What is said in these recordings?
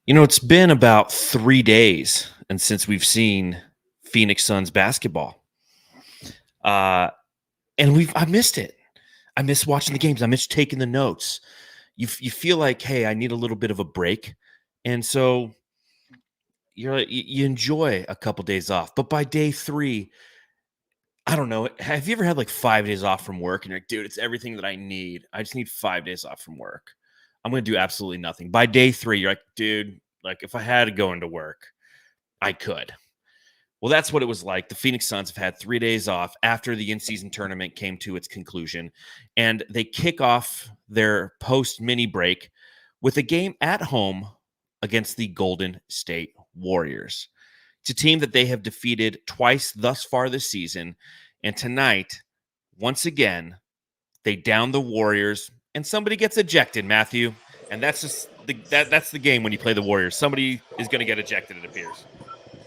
It's been about 3 days and since we've seen Phoenix Suns basketball. Uh, and I missed it. I miss watching the games. I miss taking the notes. You feel like, hey, I need a little bit of a break. And so you enjoy a couple days off. But by day 3, I don't know. Have you ever had like 5 days off from work and you're like, dude, it's everything that I need. I just need 5 days off from work. I'm going to do absolutely nothing. By day 3, you're like, dude, like if I had to go into work, I could. Well, that's what it was like. The Phoenix Suns have had 3 days off after the in-season tournament came to its conclusion, and they kick off their post-mini break with a game at home against the Golden State Warriors. It's a team that they have defeated twice thus far this season, and tonight, once again, they down the Warriors, and somebody gets ejected, Matthew, and that's just that's the game when you play the Warriors. Somebody is going to get ejected, it appears.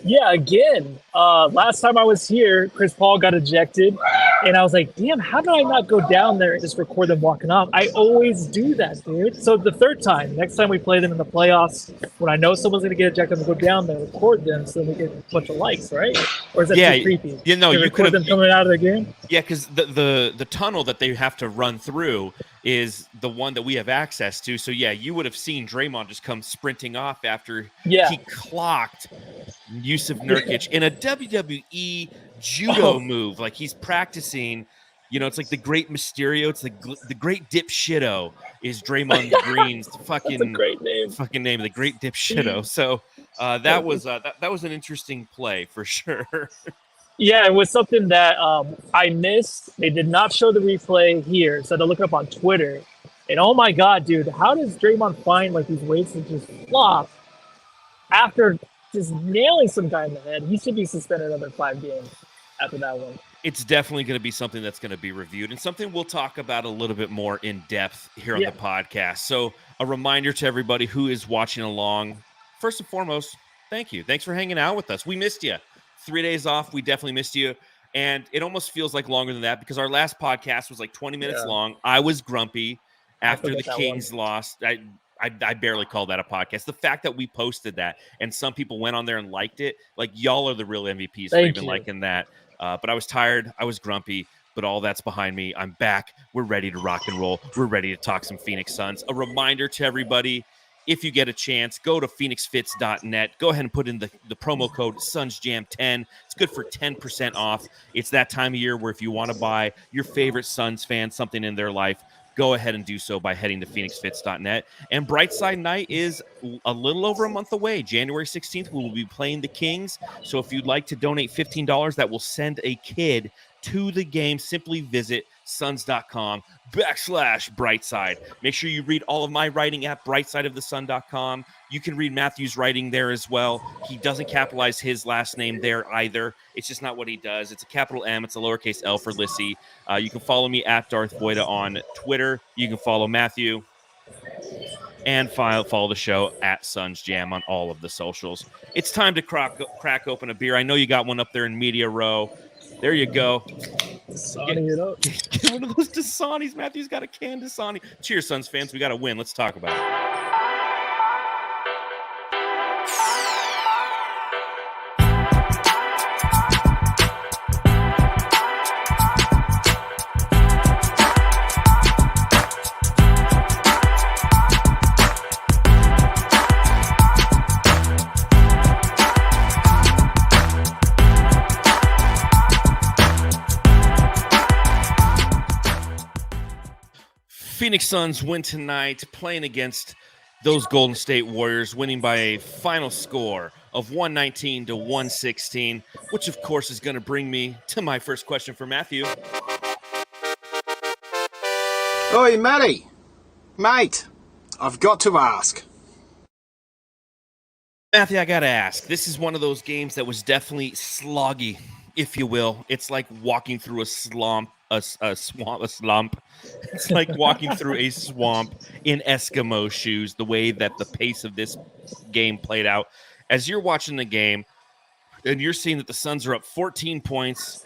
Yeah, again, last time I was here, Chris Paul got ejected, and I was like, damn, how did I not go down there and just record them walking off? I always do that, dude. So the third time, next time we play them in the playoffs, when I know someone's going to get ejected, I'm going to go down there and record them so we get a bunch of likes, right? Or is that too creepy? You record them coming out of the game? Yeah, because the tunnel that they have to run through is the one that we have access to. So, yeah, you would have seen Draymond just come sprinting off after he clocked Yusuf Nurkic in a WWE judo move. Like he's practicing, it's like the Great Mysterio. It's the Great Dipshitto is Draymond Green's fucking great name. Fucking name, the Great Dipshitto. So that was an interesting play for sure. Yeah, it was something that I missed. They did not show the replay here, so I had to look it up on Twitter. And oh my God, dude, how does Draymond find like these ways to just flop after just nailing some guy in the head? He should be suspended another 5 games after that one. It's definitely going to be something that's going to be reviewed and something we'll talk about a little bit more in depth here on the podcast. So a reminder to everybody who is watching along, first and foremost, thank you. Thanks for hanging out with us. We missed you. 3 days off. We definitely missed you. And it almost feels like longer than that because our last podcast was like 20 minutes long. I was grumpy after the Kings lost. I barely call that a podcast. The fact that we posted that and some people went on there and liked it, like y'all are the real MVPs for even liking that. But I was tired. I was grumpy, but all that's behind me. I'm back. We're ready to rock and roll. We're ready to talk some Phoenix Suns. A reminder to everybody, if you get a chance, go to phoenixfits.net. Go ahead and put in the promo code SunsJam10. It's good for 10% off. It's that time of year where if you want to buy your favorite Suns fan something in their life, go ahead and do so by heading to phoenixfits.net. And Brightside Night is a little over a month away. January 16th, we will be playing the Kings. So if you'd like to donate $15, that will send a kid to the game. Simply visit suns.com/brightside. Make sure you read all of my writing at brightsideofthesun.com. You can read Matthew's writing there as well. He doesn't capitalize his last name there either. It's just not what he does. It's a capital M. It's a lowercase L for Lissy. You can follow me at Darth Voida on Twitter. You can follow Matthew and follow the show at Suns Jam on all of the socials. It's time to crack open a beer. I know you got one up there in Media Row. There you go. Dasani it up. Get one of those Dasanis. Matthew's got a can Dasani. Cheers, Suns fans. We got to win. Let's talk about it. Phoenix Suns win tonight, playing against those Golden State Warriors, winning by a final score of 119-116, which, of course, is going to bring me to my first question for Matthew. Oi, Matty. Mate, I've got to ask. Matthew, I got to ask. This is one of those games that was definitely sloggy, if you will. It's like walking through a slump. A slump. It's like walking through a swamp in Eskimo shoes, the way that the pace of this game played out. As you're watching the game and you're seeing that the Suns are up 14 points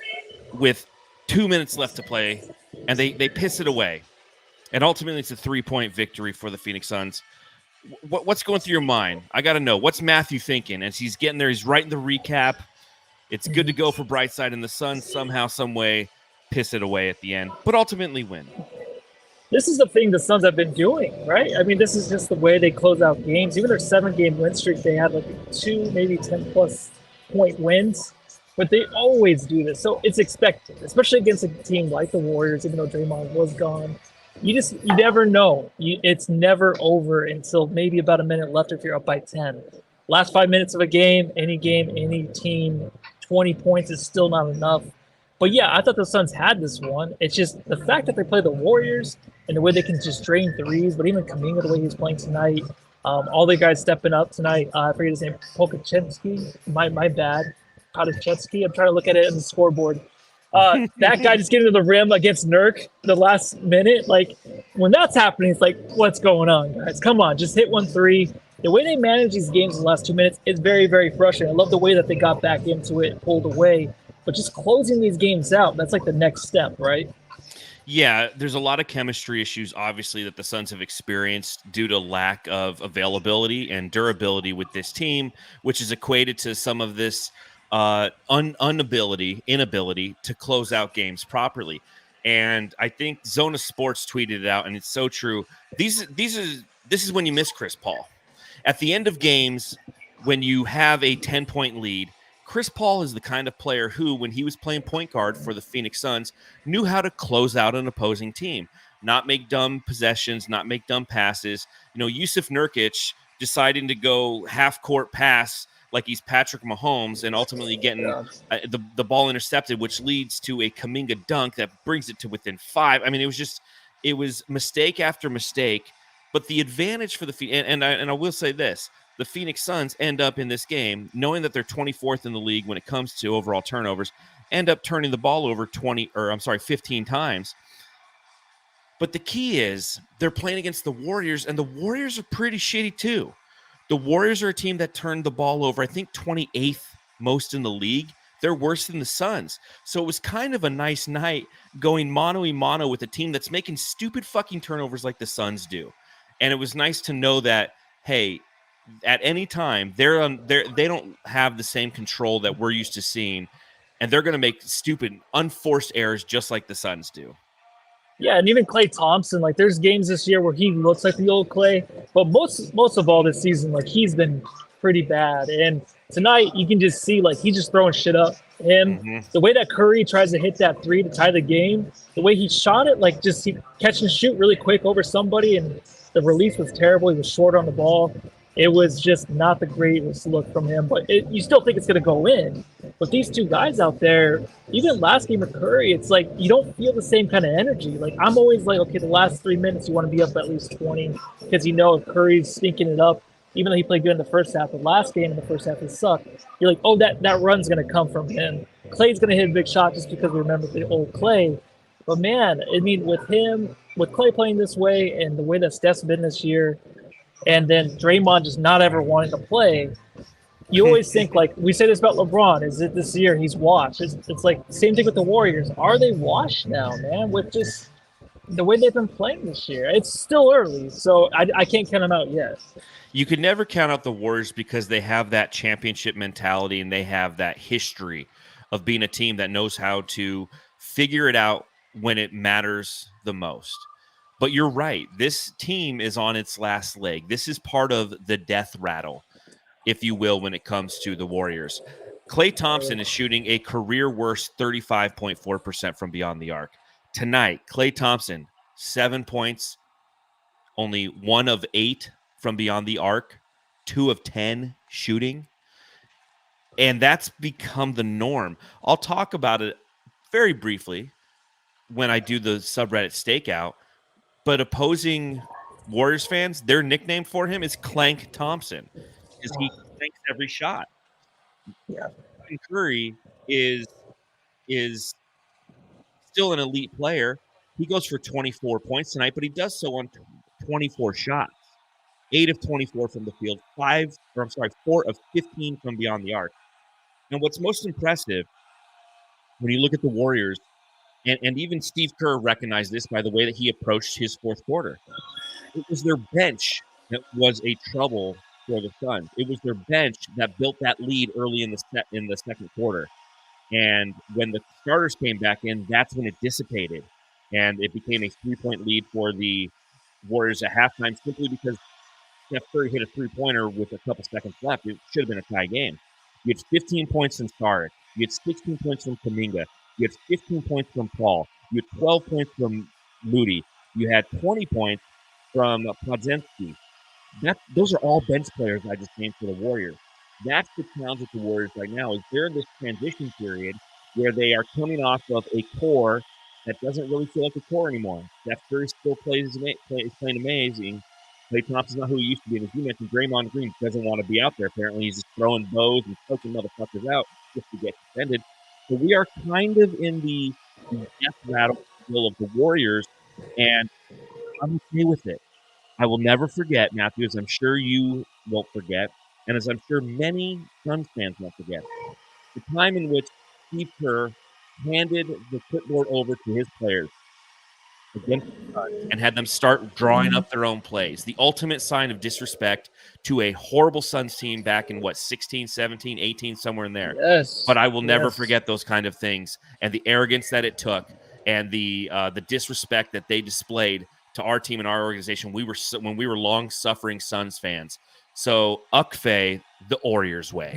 with 2 minutes left to play, and they piss it away. And ultimately, it's a 3-point victory for the Phoenix Suns. what's going through your mind? I got to know. What's Matthew thinking as he's getting there? He's writing the recap. It's good to go for Brightside, and the Suns somehow, some way, piss it away at the end, but ultimately win. This is the thing the Suns have been doing, right? I mean, this is just the way they close out games. Even their 7-game win streak, they had like 2, maybe 10+ point wins, but they always do this. So it's expected, especially against a team like the Warriors, even though Draymond was gone. You never know. It's never over until maybe about a minute left if you're up by 10. Last 5 minutes of a game, any team, 20 points is still not enough. But yeah, I thought the Suns had this one. It's just the fact that they play the Warriors and the way they can just drain threes, but even Kuminga, the way he's playing tonight, all the guys stepping up tonight. I forget his name, Pokachevsky. My bad. Pokachevsky. I'm trying to look at it on the scoreboard. That guy just getting to the rim against Nurk the last minute. Like, when that's happening, it's like, what's going on, guys? Come on, just hit 1-3. The way they manage these games in the last 2 minutes is very, very frustrating. I love the way that they got back into it, pulled away. But just closing these games out, that's like the next step, right? Yeah, there's a lot of chemistry issues, obviously, that the Suns have experienced due to lack of availability and durability with this team, which is equated to some of this inability to close out games properly. And I think Zona Sports tweeted it out, and it's so true. This is when you miss Chris Paul. At the end of games, when you have a 10-point lead, Chris Paul is the kind of player who, when he was playing point guard for the Phoenix Suns, knew how to close out an opposing team, not make dumb possessions, not make dumb passes. Yusuf Nurkic deciding to go half-court pass like he's Patrick Mahomes and ultimately getting the ball intercepted, which leads to a Kuminga dunk that brings it to within 5. I mean, it was mistake after mistake. But the advantage for the and I will say this. The Phoenix Suns end up in this game, knowing that they're 24th in the league when it comes to overall turnovers, end up turning the ball over 15 times. But the key is they're playing against the Warriors, and the Warriors are pretty shitty too. The Warriors are a team that turned the ball over, I think, 28th most in the league. They're worse than the Suns. So it was kind of a nice night going mano-a-mano with a team that's making stupid fucking turnovers like the Suns do. And it was nice to know that, hey, at any time, they don't have the same control that we're used to seeing, and they're going to make stupid, unforced errors just like the Suns do. Yeah, and even Klay Thompson, like there's games this year where he looks like the old Klay, but most of all this season, like he's been pretty bad. And tonight you can just see like he's just throwing shit up. The way that Curry tries to hit that 3 to tie the game, the way he shot it, like just he catch and shoot really quick over somebody, and the release was terrible. He was short on the ball. It was just not the greatest look from him, but you still think it's going to go in. But these two guys out there, even last game with Curry, it's like you don't feel the same kind of energy. Like I'm always like, okay, the last 3 minutes you want to be up at least 20 because if Curry's stinking it up, even though he played good in the first half, the last game in the first half he sucked. You're like, oh, that run's going to come from him. Klay's going to hit a big shot just because we remember the old Klay. But man, I mean, with Klay playing this way and the way that Steph's been this year, and then Draymond just not ever wanting to play, you always think, like, we say this about LeBron, is it this year he's washed? It's like, same thing with the Warriors. Are they washed now, man, with just the way they've been playing this year? It's still early, so I can't count them out yet. You could never count out the Warriors because they have that championship mentality and they have that history of being a team that knows how to figure it out when it matters the most. But you're right. This team is on its last leg. This is part of the death rattle, if you will, when it comes to the Warriors. Klay Thompson is shooting a career worst 35.4% from beyond the arc. Tonight, Klay Thompson, 7 points, only 1 of 8 from beyond the arc, 2 of 10 shooting. And that's become the norm. I'll talk about it very briefly when I do the subreddit stakeout. But opposing Warriors fans, their nickname for him is Clank Thompson because he clanks every shot. Yeah. Curry is still an elite player. He goes for 24 points tonight, but he does so on 24 shots. 8 of 24 from the field, 4 of 15 from beyond the arc. And what's most impressive when you look at the Warriors, and even Steve Kerr recognized this by the way that he approached his fourth quarter. It was their bench that was a trouble for the Suns. It was their bench that built that lead early in the second quarter. And when the starters came back in, that's when it dissipated. And it became a 3-point lead for the Warriors at halftime simply because Steph Curry hit a three-pointer with a couple seconds left. It should have been a tie game. You had 15 points from Saric. You had 16 points from Kuminga. You had 15 points from Paul. You had 12 points from Moody. You had 20 points from Podziemski. Those are all bench players I just named for the Warriors. That's the challenge with the Warriors right now is they're in this transition period where they are coming off of a core that doesn't really feel like a core anymore. Steph Curry still is playing amazing. Klay Thompson's not who he used to be. And as you mentioned, Draymond Green doesn't want to be out there. Apparently, he's just throwing bows and poking motherfuckers out just to get suspended. So we are kind of in the death rattle of the Warriors, and I'm okay with it. I will never forget, Matthew, as I'm sure you won't forget, and as I'm sure many Suns fans won't forget, the time in which Steve Kerr handed the clipboard over to his players against the Suns and had them start drawing up their own plays. The ultimate sign of disrespect to a horrible Suns team back in, 16, 17, 18, somewhere in there. Yes. But I will never forget those kind of things and the arrogance that it took and the disrespect that they displayed to our team and our organization. When we were long-suffering Suns fans. So, Ukfe, the Warriors way.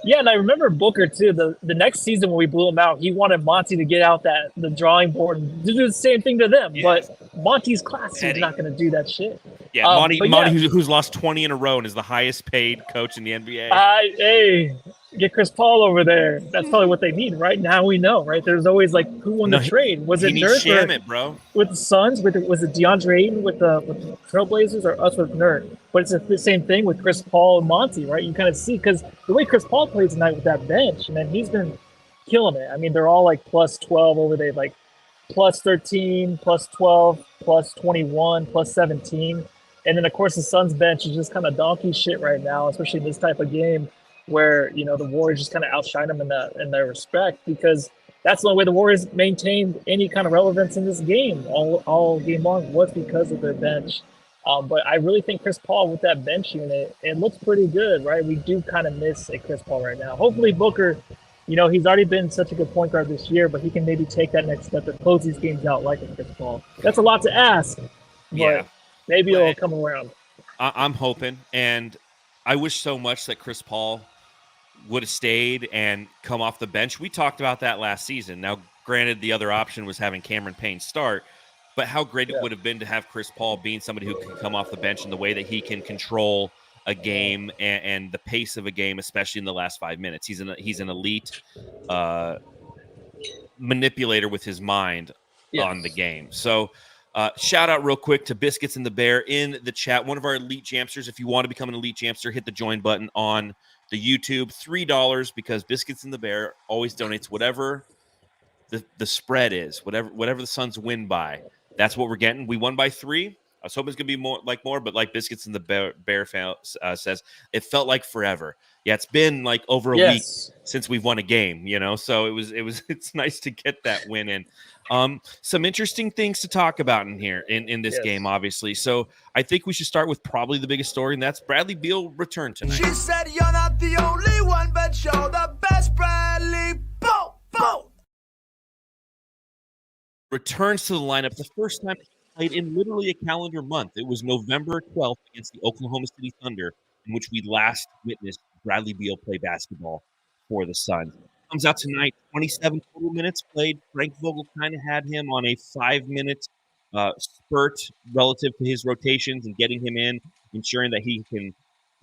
Yeah, and I remember Booker too. The next season when we blew him out, he wanted Monty to get out the drawing board and do the same thing to them. Yes. But Monty's class is not going to do that shit. Yeah, Monty, who's lost 20 in a row and is the highest paid coach in the NBA. Hey, get Chris Paul over there. That's probably what they need right now. We know, right? There's always like, who won the trade? Was it Nerd Shamit, bro? With the Suns? Was it DeAndre Ayton with the Trailblazers or us with Nerd? But it's the same thing with Chris Paul and Monty, right? You kind of see because the way Chris Paul plays tonight with that bench, and then he's been killing it. I mean, they're all like plus 12 over there, like plus 13, plus 12, plus 21, plus 17. And then, of course, the Suns bench is just kind of donkey shit right now, especially in this type of game where, you know, the Warriors just kind of outshine them in their respect because that's the only way the Warriors maintained any kind of relevance in this game all game long was because of their bench. But I really think Chris Paul with that bench unit, it looks pretty good, right? We do kind of miss a Chris Paul right now. Hopefully Booker, you know, he's already been such a good point guard this year, but he can maybe take that next step to close these games out like a Chris Paul. That's a lot to ask, but maybe it'll come around. I'm hoping, and I wish so much that Chris Paul would have stayed and come off the bench. We talked about that last season. Now, granted, the other option was having Cameron Payne start, but how great it would have been to have Chris Paul being somebody who can come off the bench in the way that he can control a game and the pace of a game, especially in the last 5 minutes. He's an elite manipulator with his mind on the game. So shout out real quick to Biscuits and the Bear in the chat. One of our elite jamsters. If you want to become an elite jamster, hit the join button on the YouTube. $3 because Biscuits and the Bear always donates whatever the spread is, whatever the Suns win by. That's what we're getting. We won by 3. I was hoping it's gonna be more, but like Biscuits and the Bear says, it felt like forever. Yeah, it's been like over a week since we've won a game, you know. So it's nice to get that win in. Some interesting things to talk about in here in this game, obviously. So I think we should start with probably the biggest story, and that's Bradley Beal returned tonight. She said, "You're not the only one, but you're the best, Bradley." Boom, boom. Returns to the lineup the first time he played in literally a calendar month. It was November 12th against the Oklahoma City Thunder, in which we last witnessed Bradley Beal play basketball for the Suns. Comes out tonight, 27 total minutes played. Frank Vogel kind of had him on a 5-minute spurt relative to his rotations and getting him in, ensuring that he can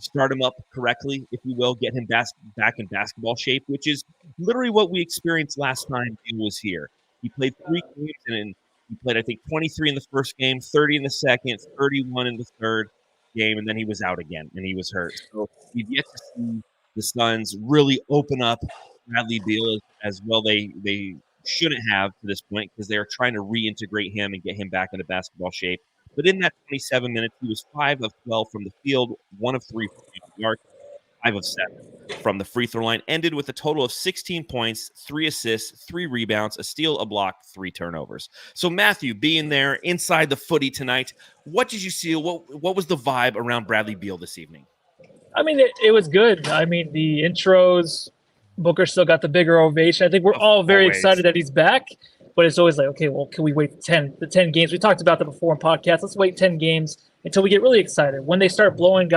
start him up correctly, if you will, get him back in basketball shape, which is literally what we experienced last time he was here. He played 3 games, and he played, I think, 23 in the first game, 30 in the second, 31 in the third game, and then he was out again, and he was hurt. So we've yet to see the Suns really open up Bradley Beal as well. They shouldn't have to this point because they are trying to reintegrate him and get him back into basketball shape. But in that 27 minutes, he was 5 of 12 from the field, 1 of 3 from the arc. 5 of 7 from the free throw line, ended with a total of 16 points, 3 assists, 3 rebounds, a steal, a block, 3 turnovers. So Matthew, being there inside the footy tonight, what did you see? What was the vibe around Bradley Beal this evening? I mean, it was good. I mean, the intros, Booker still got the bigger ovation. I think we're all very excited that he's back, but it's always like, okay, well, can we wait the 10 games? We talked about that before in podcasts. Let's wait 10 games until we get really excited. When they start blowing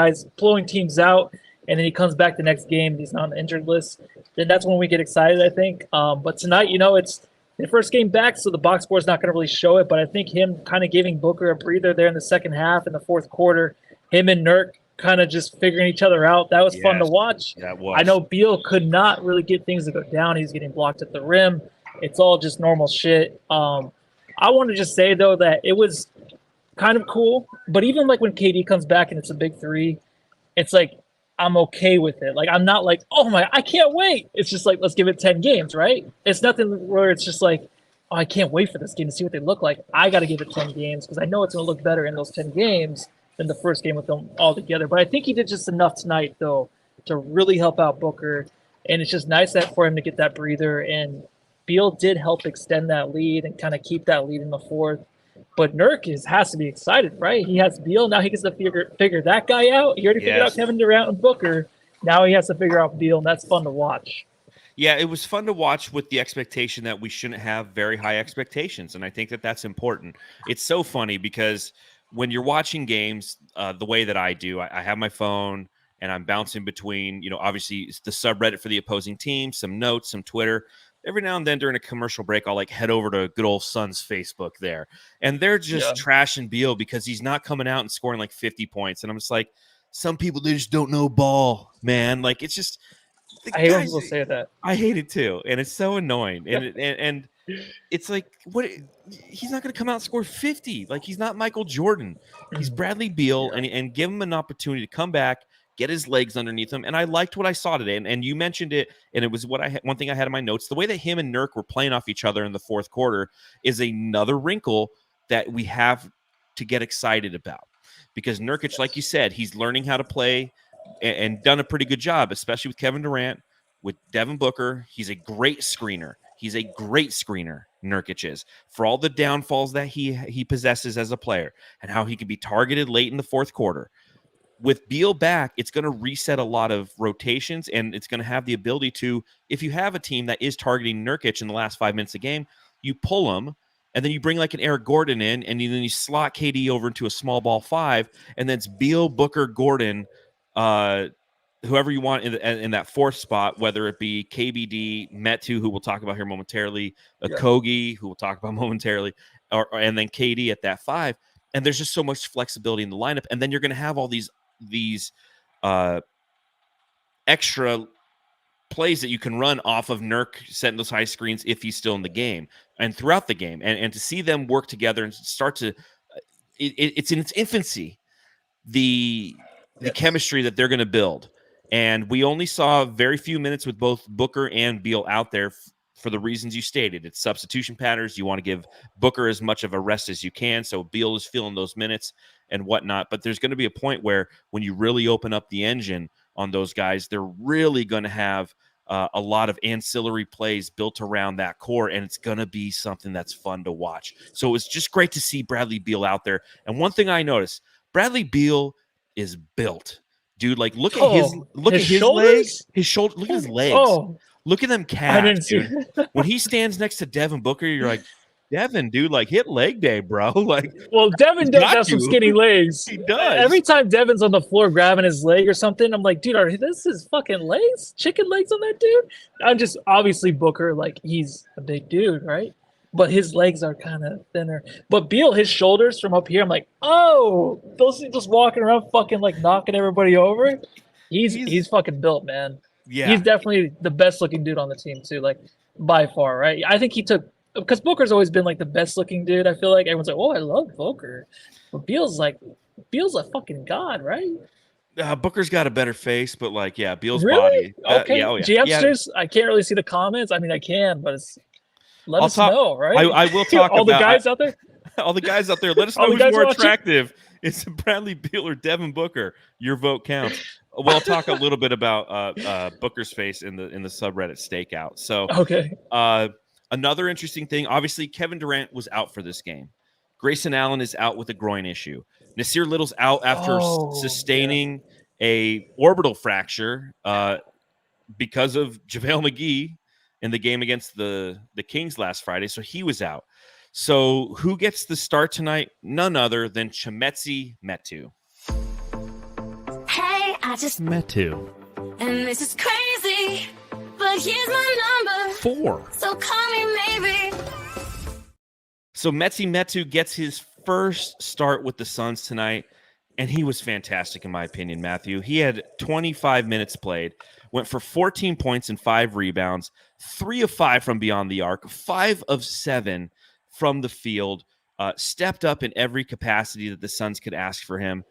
teams out, and then he comes back the next game, he's not on the injured list, then that's when we get excited, I think. But tonight, it's the first game back, so the box score is not going to really show it, but I think him kind of giving Booker a breather there in the second half, in the fourth quarter, him and Nurk kind of just figuring each other out. That was fun to watch. That was. I know Beal could not really get things to go down. He's getting blocked at the rim. It's all just normal shit. I want to just say, though, that it was kind of cool. But even like when KD comes back and it's a big three, it's like I'm okay with it. Like I'm not like, oh my, I can't wait. It's just like, let's give it 10 games, right? It's nothing where it's just like, oh, I can't wait for this game to see what they look like. I got to give it 10 games because I know it's going to look better in those 10 games than the first game with them all together. But I think he did just enough tonight, though, to really help out Booker. And it's just nice for him to get that breather. And Beal did help extend that lead and kind of keep that lead in the fourth. But Nurk has to be excited, right? He has Beal. Now he gets to figure that guy out. He already figured out Kevin Durant and Booker. Now he has to figure out Beal, and that's fun to watch. Yeah, it was fun to watch with the expectation that we shouldn't have very high expectations. And I think that that's important. It's so funny because when you're watching games the way that I do, I have my phone and I'm bouncing between, obviously it's the subreddit for the opposing team, some notes, some Twitter. Every now and then during a commercial break, I'll head over to good old Suns Facebook there. And they're just trashing Beal because he's not coming out and scoring like 50 points. And I'm just like, some people, they just don't know ball, man. Like, it's just. I hate when people say that. I hate it too. And it's so annoying. And it's like, what? He's not going to come out and score 50. Like, he's not Michael Jordan. He's Bradley Beal, and give him an opportunity to come back, get his legs underneath him. And I liked what I saw today. And you mentioned it, and it was one thing I had in my notes. The way that him and Nurk were playing off each other in the fourth quarter is another wrinkle that we have to get excited about. Because Nurkic, like you said, he's learning how to play and done a pretty good job, especially with Kevin Durant, with Devin Booker. He's a great screener. Nurkic is, for all the downfalls that he possesses as a player and how he can be targeted late in the fourth quarter. With Beal back, it's going to reset a lot of rotations, and it's going to have the ability to, if you have a team that is targeting Nurkic in the last 5 minutes of the game, you pull him, and then you bring like an Eric Gordon in, and then you slot KD over into a small ball 5, and then it's Beal, Booker, Gordon, whoever you want in that fourth spot, whether it be KBD, Metu, who we'll talk about here momentarily, Kogi, who we'll talk about momentarily, and then KD at that 5. And there's just so much flexibility in the lineup. And then you're going to have all these extra plays that you can run off of Nurk setting those high screens if he's still in the game and throughout the game. And to see them work together and start to it's in its infancy, the chemistry that they're going to build. And we only saw very few minutes with both Booker and Beal out there for the reasons you stated. It's substitution patterns. You want to give Booker as much of a rest as you can, so Beal is feeling those minutes and whatnot. But there's going to be a point where when you really open up the engine on those guys, they're really going to have a lot of ancillary plays built around that core, and it's going to be something that's fun to watch. So it was just great to see Bradley Beal out there. And one thing I noticed, Bradley Beal is built. Dude, like look at his legs, his shoulder, look at his legs. Oh. Look at them calves, dude. When he stands next to Devin Booker, you're like, Devin, dude, like hit leg day, bro. Like, well, Devin does have some skinny legs. He does. Every time Devin's on the floor grabbing his leg or something, I'm like, dude, are this his fucking legs? Chicken legs on that dude? I'm just obviously Booker, like he's a big dude, right? But his legs are kind of thinner. But Beal, his shoulders from up here, I'm like, oh, those just walking around fucking like knocking everybody over. He's fucking built, man. Yeah. He's definitely the best looking dude on the team too, like by far, right? I think he took, because Booker's always been like the best looking dude. I feel like everyone's like, oh, I love Booker. But Beal's a fucking god, right? Booker's got a better face, but like, yeah, Beal's really? body. Okay. GMsters, I can't really see the comments. I mean, I can, but let us know, right? I will talk all about the guys out there. All the guys out there, let us know who's more attractive. It's Bradley Beal or Devin Booker. Your vote counts. Well, I'll talk a little bit about Booker's face in the subreddit stakeout. So, Okay. Another interesting thing, obviously, Kevin Durant was out for this game. Grayson Allen is out with a groin issue. Nasir Little's out after sustaining a orbital fracture because of JaVale McGee in the game against the Kings last Friday. So he was out. So who gets the start tonight? None other than Chimezie Metu. Hey, I just Metu. And this is crazy, but here's my number. 4. So call me maybe. So Chimezie Metu gets his first start with the Suns tonight, and he was fantastic in my opinion, Matthew. He had 25 minutes played, went for 14 points and 5 rebounds, 3 of 5 from beyond the arc, 5 of 7 from the field, stepped up in every capacity that the Suns could ask for him.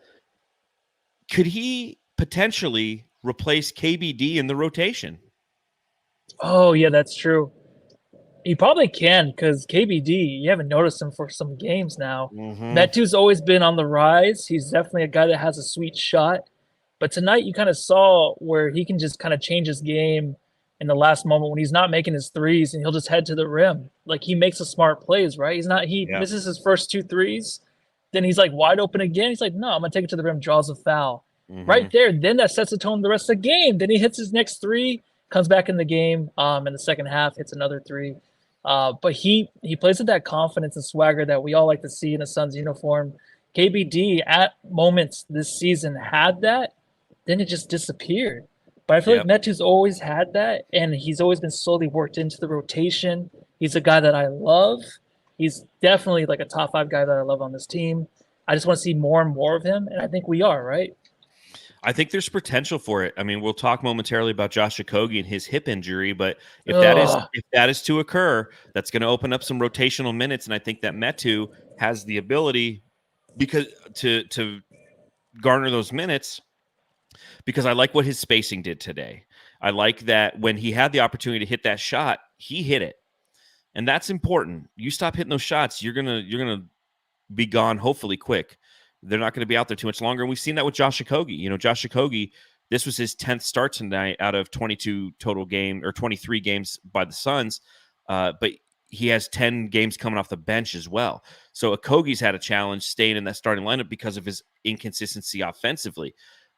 Could he potentially replace KBD in the rotation? Oh, yeah, that's true. He probably can because KBD, you haven't noticed him for some games now. Metu's always been on the rise. He's definitely a guy that has a sweet shot. But tonight you kind of saw where he can just kind of change his game in the last moment when he's not making his threes and he'll just head to the rim. Like he makes a smart plays, right? He misses his first 2 threes. Then he's like wide open again. He's like, no, I'm going to take it to the rim, draws a foul. Right there. Then that sets the tone the rest of the game. Then he hits his next 3, comes back in the game in the second half, hits another 3. But he plays with that confidence and swagger that we all like to see in a Suns uniform. KBD at moments this season had that, then it just disappeared. But I feel like Metu's always had that, and he's always been slowly worked into the rotation. He's a guy that I love. He's definitely like a top 5 guy that I love on this team. I just want to see more and more of him, and I think we are, right? I think there's potential for it. I mean, we'll talk momentarily about Josh Okogie and his hip injury, but if that is to occur, that's going to open up some rotational minutes, and I think that Metu has the ability because to garner those minutes. Because I like what his spacing did today. I like that when he had the opportunity to hit that shot, he hit it, and that's important. You stop hitting those shots, you're gonna be gone. Hopefully, quick. They're not going to be out there too much longer. And we've seen that with Josh Okogie. You know, Josh Okogie, this was his 10th start tonight out of 22 total game or 23 games by the Suns. But he has 10 games coming off the bench as well. So Okogie's had a challenge staying in that starting lineup because of his inconsistency offensively.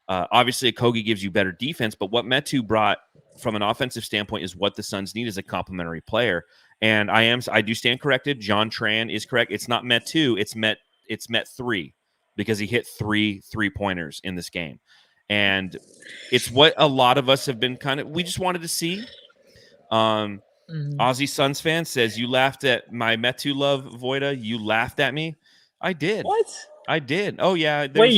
Obviously, Okogie gives you better defense, but what Metu brought from an offensive standpoint is what the Suns need as a complementary player. And I do stand corrected. John Tran is correct. It's not Metu, it's Met 3. Because he hit 3 3-pointers in this game. And it's what a lot of us have been we just wanted to see. Aussie Suns fan says, you laughed at my Metu love, Voida. You laughed at me. I did. What? I did. Oh, yeah. Wait,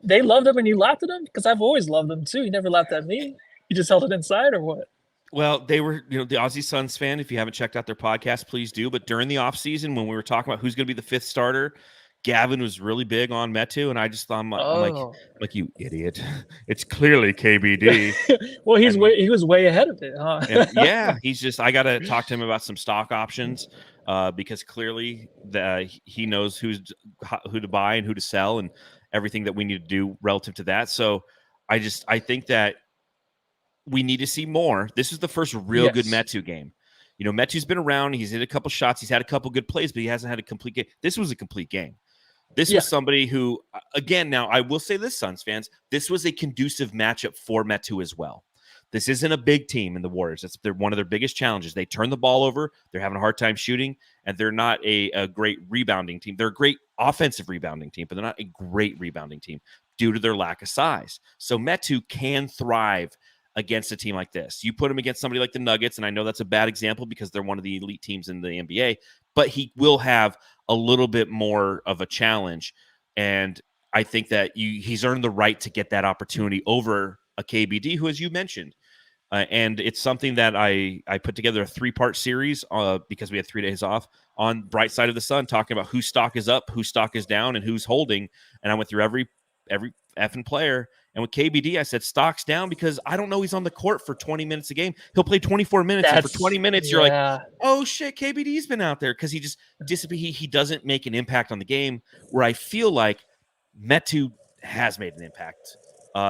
they loved him and you laughed at him? Because I've always loved them too. You never laughed at me. You just held it inside or what? Well, they were, the Aussie Suns fan. If you haven't checked out their podcast, please do. But during the offseason, when we were talking about who's going to be the 5th starter, Gavin was really big on Metu, and I just thought, I'm like, you idiot. It's clearly KBD. Well, he was way ahead of it, huh? Yeah, he's just, I got to talk to him about some stock options because clearly he knows who to buy and who to sell and everything that we need to do relative to that. So I think that we need to see more. This is the first real good Metu game. Metu's been around. He's hit a couple shots. He's had a couple good plays, but he hasn't had a complete game. This was a complete game. This was somebody who, again, now I will say this, Suns fans, this was a conducive matchup for Metu as well. This isn't a big team in the Warriors. They're one of their biggest challenges. They turn the ball over. They're having a hard time shooting, and they're not a great rebounding team. They're a great offensive rebounding team, but they're not a great rebounding team due to their lack of size. So Metu can thrive against a team like this. You put him against somebody like the Nuggets, and I know that's a bad example because they're one of the elite teams in the NBA, but he will have a little bit more of a challenge. And I think that he's earned the right to get that opportunity over a KBD, who, as you mentioned, and it's something that I put together a 3-part series because we had 3 days off on Bright Side of the Sun, talking about whose stock is up, whose stock is down, and who's holding. And I went through every effing player. And with KBD, I said stock's down because I don't know he's on the court for 20 minutes a game. He'll play 24 minutes, and for 20 minutes, you're like, oh, shit, KBD's been out there because he just he doesn't make an impact on the game, where I feel like Metu has made an impact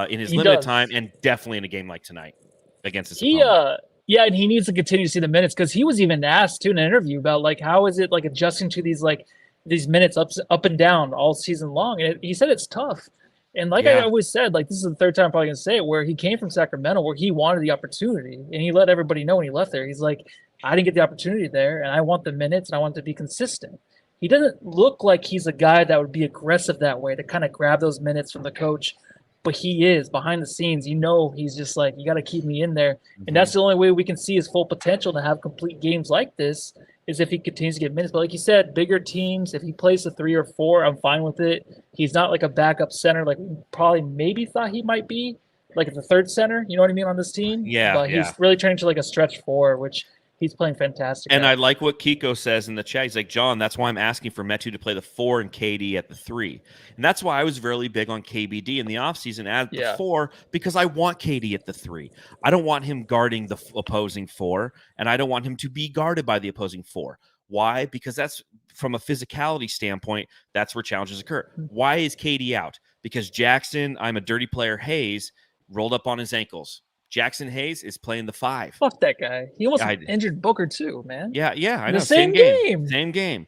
in his He limited does. time, and definitely in a game like tonight against his He opponent. yeah, and he needs to continue to see the minutes because he was even asked too in an interview about like how is it like adjusting to these minutes up and down all season long. And he said it's tough. And like I Yeah. always said, like this is the third time I'm probably gonna say it, where he came from Sacramento, where he wanted the opportunity, and he let everybody know when he left there. He's like, I didn't get the opportunity there, and I want the minutes, and I want to be consistent. He doesn't look like he's a guy that would be aggressive that way to kind of grab those minutes from the coach, but he is behind the scenes. You know, he's just like, you got to keep me in there, and that's the only way we can see his full potential to have complete games like this is if he continues to get minutes. But like you said, bigger teams, if he plays a 3 or 4, I'm fine with it. He's not like a backup center like we probably maybe thought he might be, like the third center, you know what I mean, on this team. Yeah, but yeah. he's really turning to like a stretch 4, which he's playing fantastic. And I like what Kiko says in the chat. He's like, John, that's why I'm asking for Metu to play the 4 and KD at the 3. And that's why I was really big on KBD in the offseason at the 4, because I want KD at the 3. I don't want him guarding the opposing 4, and I don't want him to be guarded by the opposing 4. Why? Because that's from a physicality standpoint, that's where challenges occur. Why is KD out? Because Jackson, I'm a dirty player, Hayes, rolled up on his ankles. Jackson Hayes is playing the 5. Fuck that guy. He almost injured Booker too, man. Yeah, I know. The same game. Same game.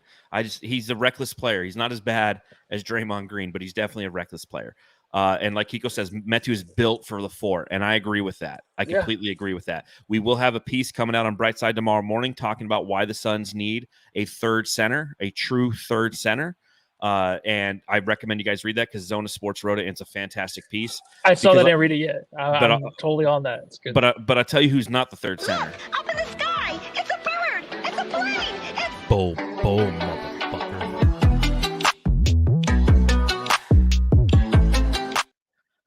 He's a reckless player. He's not as bad as Draymond Green, but he's definitely a reckless player. And like Kiko says, Metu is built for the 4, and I agree with that. I completely agree with that. We will have a piece coming out on Brightside tomorrow morning talking about why the Suns need a third center, a true third center. And I recommend you guys read that because Zona Sports wrote it, and it's a fantastic piece. I saw that. I didn't read it yet. I'm totally on that. It's good. But I'll tell you who's not the third center. Up in the sky! It's a bird! It's a plane! It's Bol Bol, motherfucker.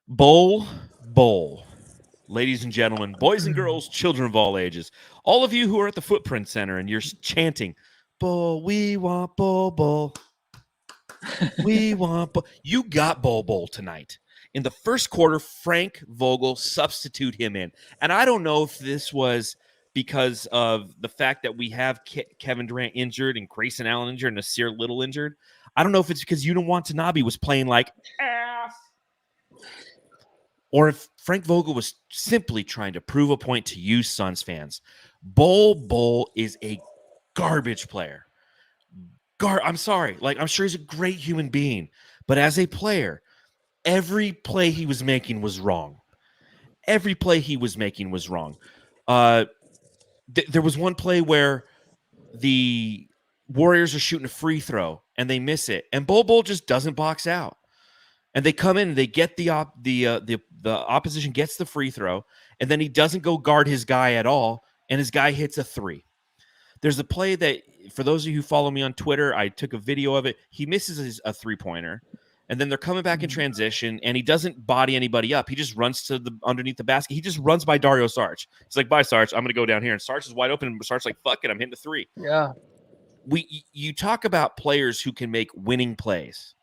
Bol Bol. Ladies and gentlemen, boys and girls, children of all ages, all of you who are at the Footprint Center and you're chanting, Bol, we want Bol Bol. We want Bol. You got Bol Bol tonight. In the first quarter, Frank Vogel substituted him in. And I don't know if this was because of the fact that we have Kevin Durant injured and Grayson Allen injured and Nasir Little injured. I don't know if it's because Yuta Watanabe was playing like ass, or if Frank Vogel was simply trying to prove a point to you Suns fans. Bol Bol is a garbage player. I'm sorry. Like, I'm sure he's a great human being, but as a player, every play he was making was wrong. Every play he was making was wrong. There was one play where the Warriors are shooting a free throw and they miss it, and Bol Bol just doesn't box out. And they come in and they get the opposition gets the free throw, and then he doesn't go guard his guy at all, and his guy hits a 3. There's a play that, for those of you who follow me on Twitter, I took a video of it. He misses a 3-pointer, and then they're coming back in transition, and he doesn't body anybody up. He just runs to the underneath the basket. He just runs by Dario Saric. It's like, bye, Saric. I'm going to go down here. And Saric is wide open, and Saric's like, fuck it, I'm hitting a 3. Yeah. You talk about players who can make winning plays.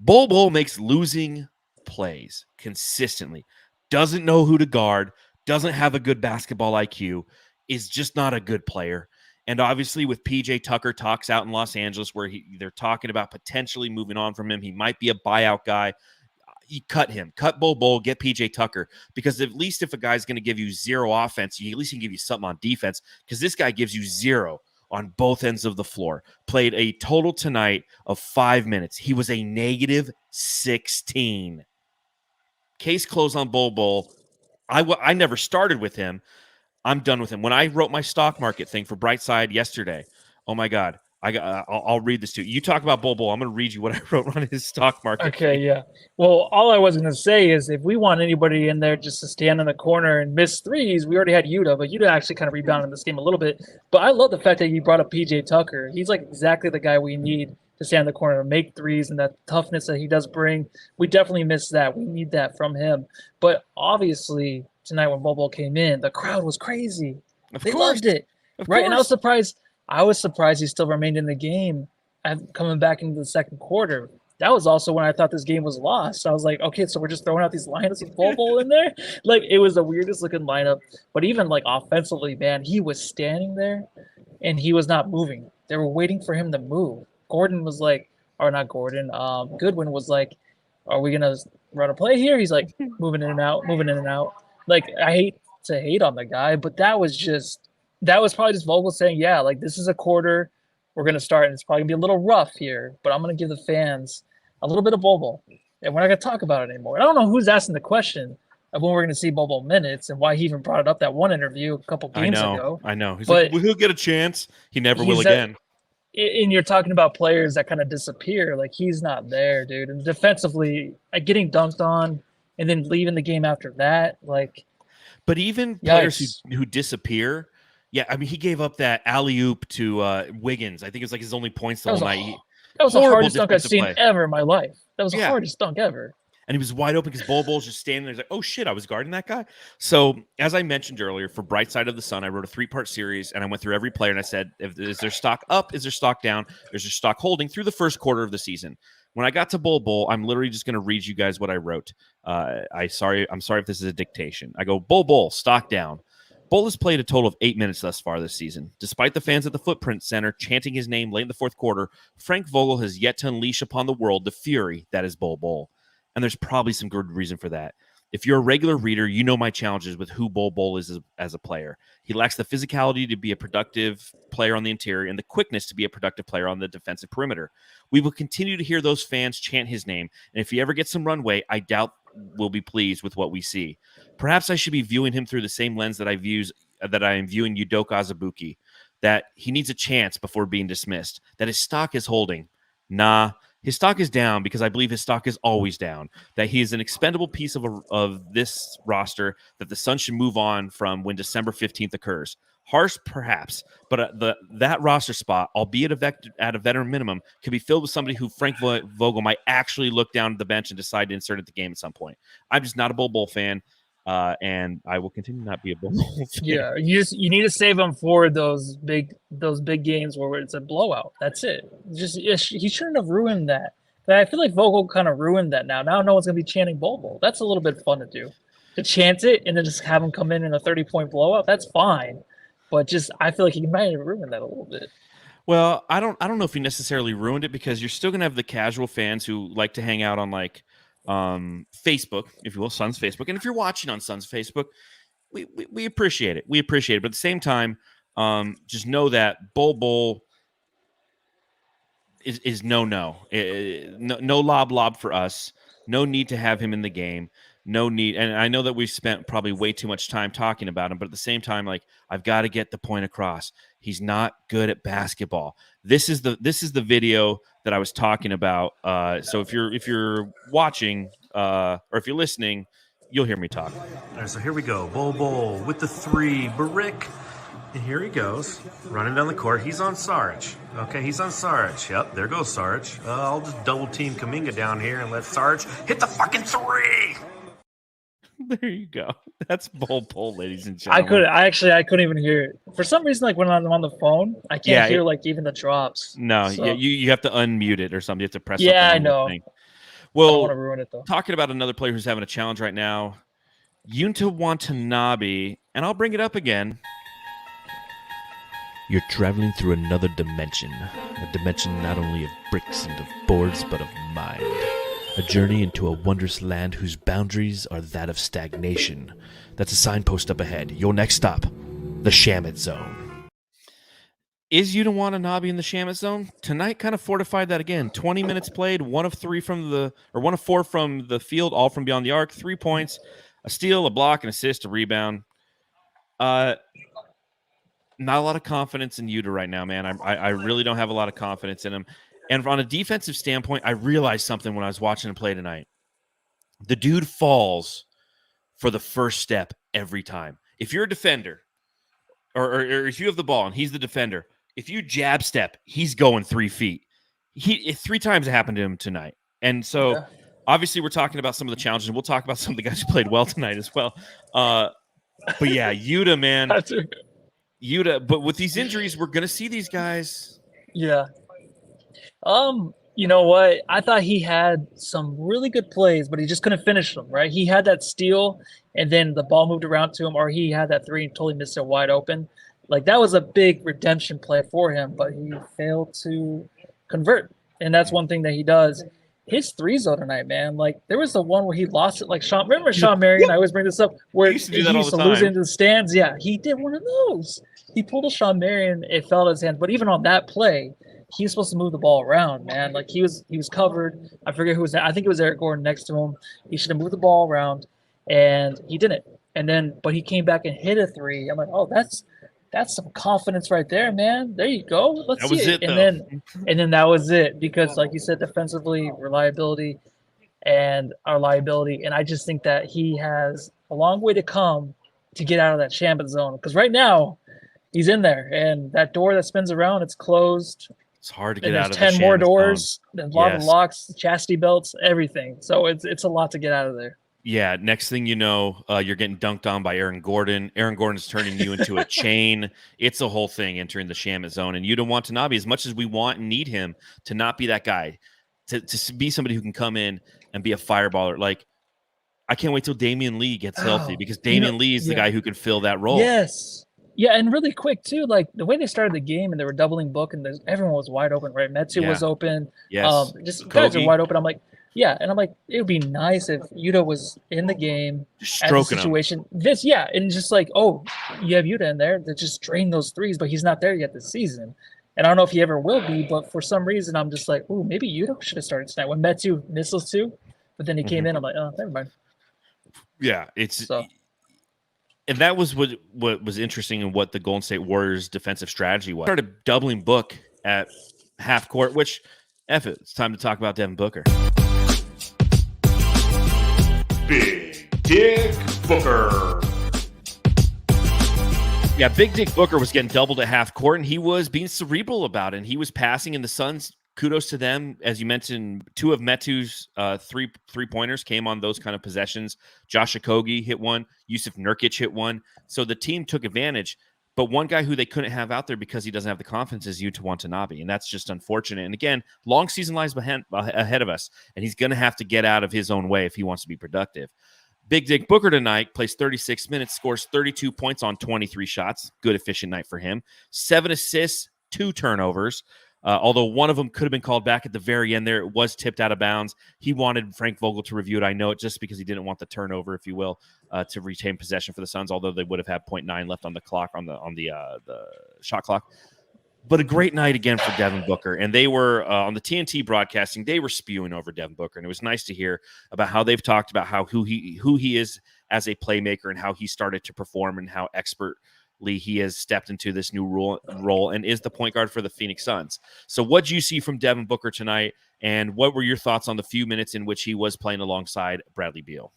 Bol Bol makes losing plays consistently. Doesn't know who to guard. Doesn't have a good basketball IQ. Is just not a good player. And obviously with PJ Tucker talks out in Los Angeles where they're talking about potentially moving on from him. He might be a buyout guy. You cut him. Cut Bol Bol, get PJ Tucker. Because at least if a guy's going to give you 0 offense, at least he can give you something on defense. Because this guy gives you 0 on both ends of the floor. Played a total tonight of 5 minutes. He was a negative 16. Case closed on Bol Bol. I never started with him. I'm done with him. When I wrote my stock market thing for Brightside yesterday, oh my God, I'll read this to you. You talk about Bol Bol. I'm going to read you what I wrote on his stock market. Okay, thing. Yeah. Well, all I was going to say is if we want anybody in there just to stand in the corner and miss threes, we already had Yuta, but Yuta actually kind of rebounded in this game a little bit. But I love the fact that you brought up PJ Tucker. He's like exactly the guy we need to stand in the corner and make threes, and that toughness that he does bring. We definitely miss that. We need that from him. But obviously, tonight when Bol Bol came in, the crowd was crazy. They loved it. Right? And I was surprised he still remained in the game and coming back into the second quarter. That was also when I thought this game was lost. I was like, okay, so we're just throwing out these lineups with Bol Bol in there? Like, it was the weirdest looking lineup. But even, like, offensively, man, he was standing there, and he was not moving. They were waiting for him to move. Gordon was like, or not Gordon, Goodwin was like, are we going to run a play here. He's like moving in and out, moving in and out. Like, I hate to hate on the guy, but that was probably just Vogel saying, yeah, like this is a quarter. We're going to start, and it's probably going to be a little rough here, but I'm going to give the fans a little bit of Bol Bol, and we're not going to talk about it anymore. And I don't know who's asking the question of when we're going to see Bol Bol minutes and why he even brought it up that one interview a couple games ago. I know. He's but like, well, he'll get a chance. He never will again. And you're talking about players that kind of disappear. Like, he's not there, dude. And defensively, getting dunked on and then leaving the game after that, like. But even players who disappear, yeah, I mean, he gave up that alley-oop to Wiggins. I think it was like his only points the whole night. That was the hardest dunk I've seen ever in my life. That was the hardest dunk ever. And he was wide open because Bol Bol's just standing there. He's like, oh, shit, I was guarding that guy. So, as I mentioned earlier, for Bright Side of the Sun, I wrote a 3-part series, and I went through every player, and I said, is there stock up? Is there stock down? Is there stock holding through the first quarter of the season? When I got to Bol Bol, I'm literally just going to read you guys what I wrote. I'm sorry if this is a dictation. I go, Bol Bol, stock down. Bol has played a total of 8 minutes thus far this season. Despite the fans at the Footprint Center chanting his name late in the fourth quarter, Frank Vogel has yet to unleash upon the world the fury that is Bol Bol. And there's probably some good reason for that. If you're a regular reader, you know my challenges with who Bol Bol is as a player. He lacks the physicality to be a productive player on the interior and the quickness to be a productive player on the defensive perimeter. We will continue to hear those fans chant his name, and if he ever gets some runway, I doubt we'll be pleased with what we see. Perhaps I should be viewing him through the same lens that I am viewing Udoka Azubuike, that he needs a chance before being dismissed, that his stock is holding. Nah. His stock is down because I believe his stock is always down, that he is an expendable piece of this roster that the Suns should move on from when December 15th occurs. Harsh, perhaps, but that roster spot, albeit at a veteran minimum, could be filled with somebody who Frank Vogel might actually look down at the bench and decide to insert at the game at some point. I'm just not a Bol Bol fan. And I will continue to not be a Bol Bol fan. Yeah, you need to save him for those big games where it's a blowout. That's it. He shouldn't have ruined that. But I feel like Vogel kind of ruined that now. Now no one's gonna be chanting Bol Bol. That's a little bit fun to do. To chant it and then just have him come in a 30-point blowout. That's fine. But I feel like he might have ruined that a little bit. Well, I don't know if he necessarily ruined it, because you're still gonna have the casual fans who like to hang out on like Facebook, if you will, Suns Facebook. And if you're watching on Suns Facebook, we appreciate it. We appreciate it. But at the same time, just know that Bol Bol is no lob for us. No need to have him in the game. No need. And I know that we've spent probably way too much time talking about him, but at the same time, like, I've got to get the point across. He's not good at basketball. This is the video that I was talking about. So if you're watching or if you're listening, you'll hear me talk. All right, so here we go. Bol Bol with the 3. Barick. And here he goes, running down the court. He's on Sarge. Okay, he's on Sarge. Yep, there goes Sarge. I'll just double team Kuminga down here and let Sarge hit the fucking 3. There you go. That's Bol Bol, ladies and gentlemen. I couldn't even hear it. For some reason, like when I'm on the phone, I can't hear like even the drops. No, so. you have to unmute it or something. You have to press. Yeah, I know. Well, I don't want to ruin it though. Talking about another player who's having a challenge right now, Yuta Watanabe, and I'll bring it up again. You're traveling through another dimension, a dimension not only of bricks and of boards, but of mind. A journey into a wondrous land whose boundaries are that of stagnation. That's a signpost up ahead. Your next stop, the Shamit Zone. Is Yuta Watanabe in the Shamit Zone? Tonight kind of fortified that again. 20 minutes played, 1 of 4 from the field, all from beyond the arc, 3 points, a steal, a block, an assist, a rebound. Not a lot of confidence in Yuta right now, man. I really don't have a lot of confidence in him. And on a defensive standpoint, I realized something when I was watching him play tonight. The dude falls for the first step every time. If you're a defender, or if you have the ball and he's the defender, if you jab step, he's going 3 feet. 3 times it happened to him tonight. And so, obviously, we're talking about some of the challenges, and we'll talk about some of the guys who played well tonight as well. But yeah, Yuta, man. Yuta, but with these injuries, we're going to see these guys. Yeah. You know what? I thought he had some really good plays, but he just couldn't finish them, right? He had that steal, and then the ball moved around to him, or he had that 3 and totally missed it wide open. Like, that was a big redemption play for him, but he failed to convert. And that's one thing that he does. his threes though tonight, man. Like there was the one where he lost it. Like Sean, remember Sean Marion? I always bring this up where He used to do that all the lose time. into the stands. Yeah, he did one of those. He pulled a Sean Marion. It fell out of his hand. But even on that play, he was supposed to move the ball around, man. Like he was covered. I forget who was that. I think it was Eric Gordon next to him. He should have moved the ball around, and he didn't. And then, but he came back and hit a three. I'm like, oh, that's some confidence right there, man. There you go. Let's That see was it, and though. then that was it because, like you said, defensively, reliability and our liability. And I just think that he has a long way to come to get out of that Shambit zone. Because right now, he's in there, and that door that spins around, it's closed. It's hard to get And out there's of 10 more Shannon doors, zone. there's a lot of Yes. locks, chastity belts, everything. So it's a lot to get out of there. Yeah, next thing you know, you're getting dunked on by Aaron Gordon. Aaron Gordon's turning you into a chain. It's a whole thing entering the Shamit zone. And Yuta Watanabe, as much as we want and need him to not be that guy, to be somebody who can come in and be a fireballer. Like, I can't wait till Damian Lee gets healthy because Damian Lee is the guy who can fill that role. Yes. Yeah, and really quick, too, like the way they started the game and they were doubling Book and everyone was wide open, right? Metu was open. Yes. Just guys are wide open. I'm like, yeah, and I'm like, it would be nice if Yuta was in the game Just at the stroking him. situation. And just like, oh, you have Yuta in there to just drain those threes, but he's not there yet this season. And I don't know if he ever will be, but for some reason, I'm just like, oh, maybe Yuta should have started tonight when Metu missiles too. But then he came in, I'm like, oh, never mind. Yeah, and that was what was interesting and what the Golden State Warriors' defensive strategy was. Started doubling Book at half court, which, it's time to talk about Devin Booker. Big Dick Booker. Yeah, Big Dick Booker was getting doubled at half court, and he was being cerebral about it. And he was passing, and the Suns, kudos to them. As you mentioned, two of Metu's three-pointers came on those kind of possessions. Josh Okogie hit one. Yusuf Nurkic hit one. So the team took advantage. But one guy who they couldn't have out there because he doesn't have the confidence is Yuta Watanabe, and that's just unfortunate. And again, long season lies ahead of us, and he's going to have to get out of his own way if he wants to be productive. Big Dick Booker tonight plays 36 minutes, scores 32 points on 23 shots. Good, efficient night for him. 7 assists, 2 turnovers. Although one of them could have been called back at the very end there. It was tipped out of bounds. He wanted Frank Vogel to review it. I know it just because he didn't want the turnover, if you will, to retain possession for the Suns, although they would have had 0.9 left on the clock, on the shot clock. But a great night again for Devin Booker. And they were on the TNT broadcasting, they were spewing over Devin Booker. And it was nice to hear about how they've talked about who he is as a playmaker and how he started to perform and how expertly he has stepped into this new role and is the point guard for the Phoenix Suns. So what do you see from Devin Booker tonight? And what were your thoughts on the few minutes in which he was playing alongside Bradley Beal?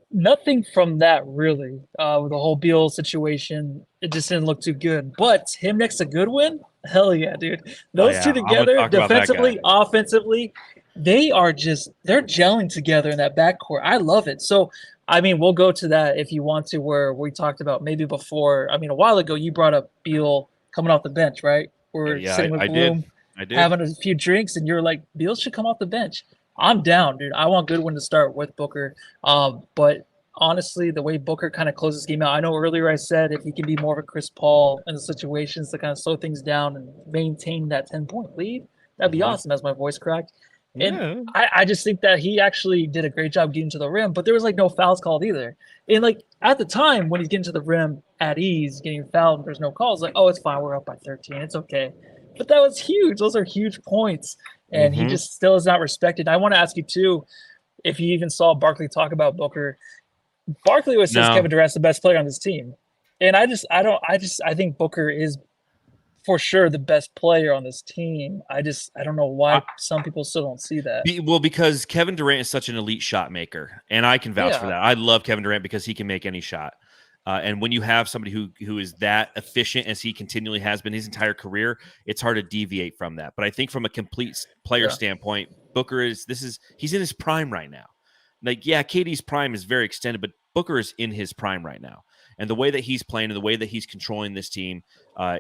Nothing from that really. With the whole Beal situation, it just didn't look too good. But him next to Goodwin, hell yeah, dude. Those two together, defensively, offensively, they're gelling together in that backcourt. I love it. So, I mean, we'll go to that if you want to, where we talked about maybe before. I mean, a while ago, you brought up Beal coming off the bench, right? We're sitting with Bloom, I did. having a few drinks, and you're like, Beal should come off the bench. I'm down, dude. I want Goodwin to start with Booker. But honestly, the way Booker kind of closes this game out, I know earlier I said if he can be more of a Chris Paul in the situations to kind of slow things down and maintain that 10-point lead, that'd be awesome, as my voice cracked. And I just think that he actually did a great job getting to the rim, but there was like no fouls called either. And like at the time when he's getting to the rim at ease, getting fouled, and there's no calls, like, oh, it's fine. We're up by 13. It's okay. But that was huge. Those are huge points. And he just still is not respected. I want to ask you too, if you even saw Barkley talk about Booker. Barkley was says Kevin Durant's the best player on this team. And I think Booker is for sure the best player on this team. I don't know why some people still don't see that. Well, because Kevin Durant is such an elite shot maker, and I can vouch for that. I love Kevin Durant because he can make any shot. And when you have somebody who is that efficient as he continually has been his entire career, it's hard to deviate from that. But I think from a complete player standpoint, Booker he's in his prime right now. Like, yeah, KD's prime is very extended, but Booker is in his prime right now. And the way that he's playing and the way that he's controlling this team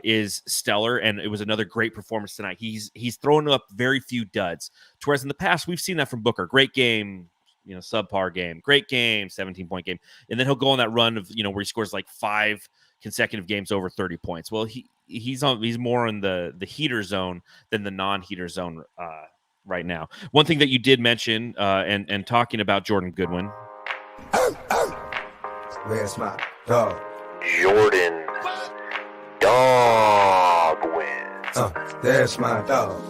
is stellar. And it was another great performance tonight. He's throwing up very few duds. Whereas in the past, we've seen that from Booker. Great game, subpar game, great game, 17-point game. And then he'll go on that run of, where he scores like 5 consecutive games over 30 points. Well, he's more in the heater zone than the non-heater zone right now. One thing that you did mention, and talking about Jordan Goodwin. Where's my dog? Jordan Dogwin. There's my dog.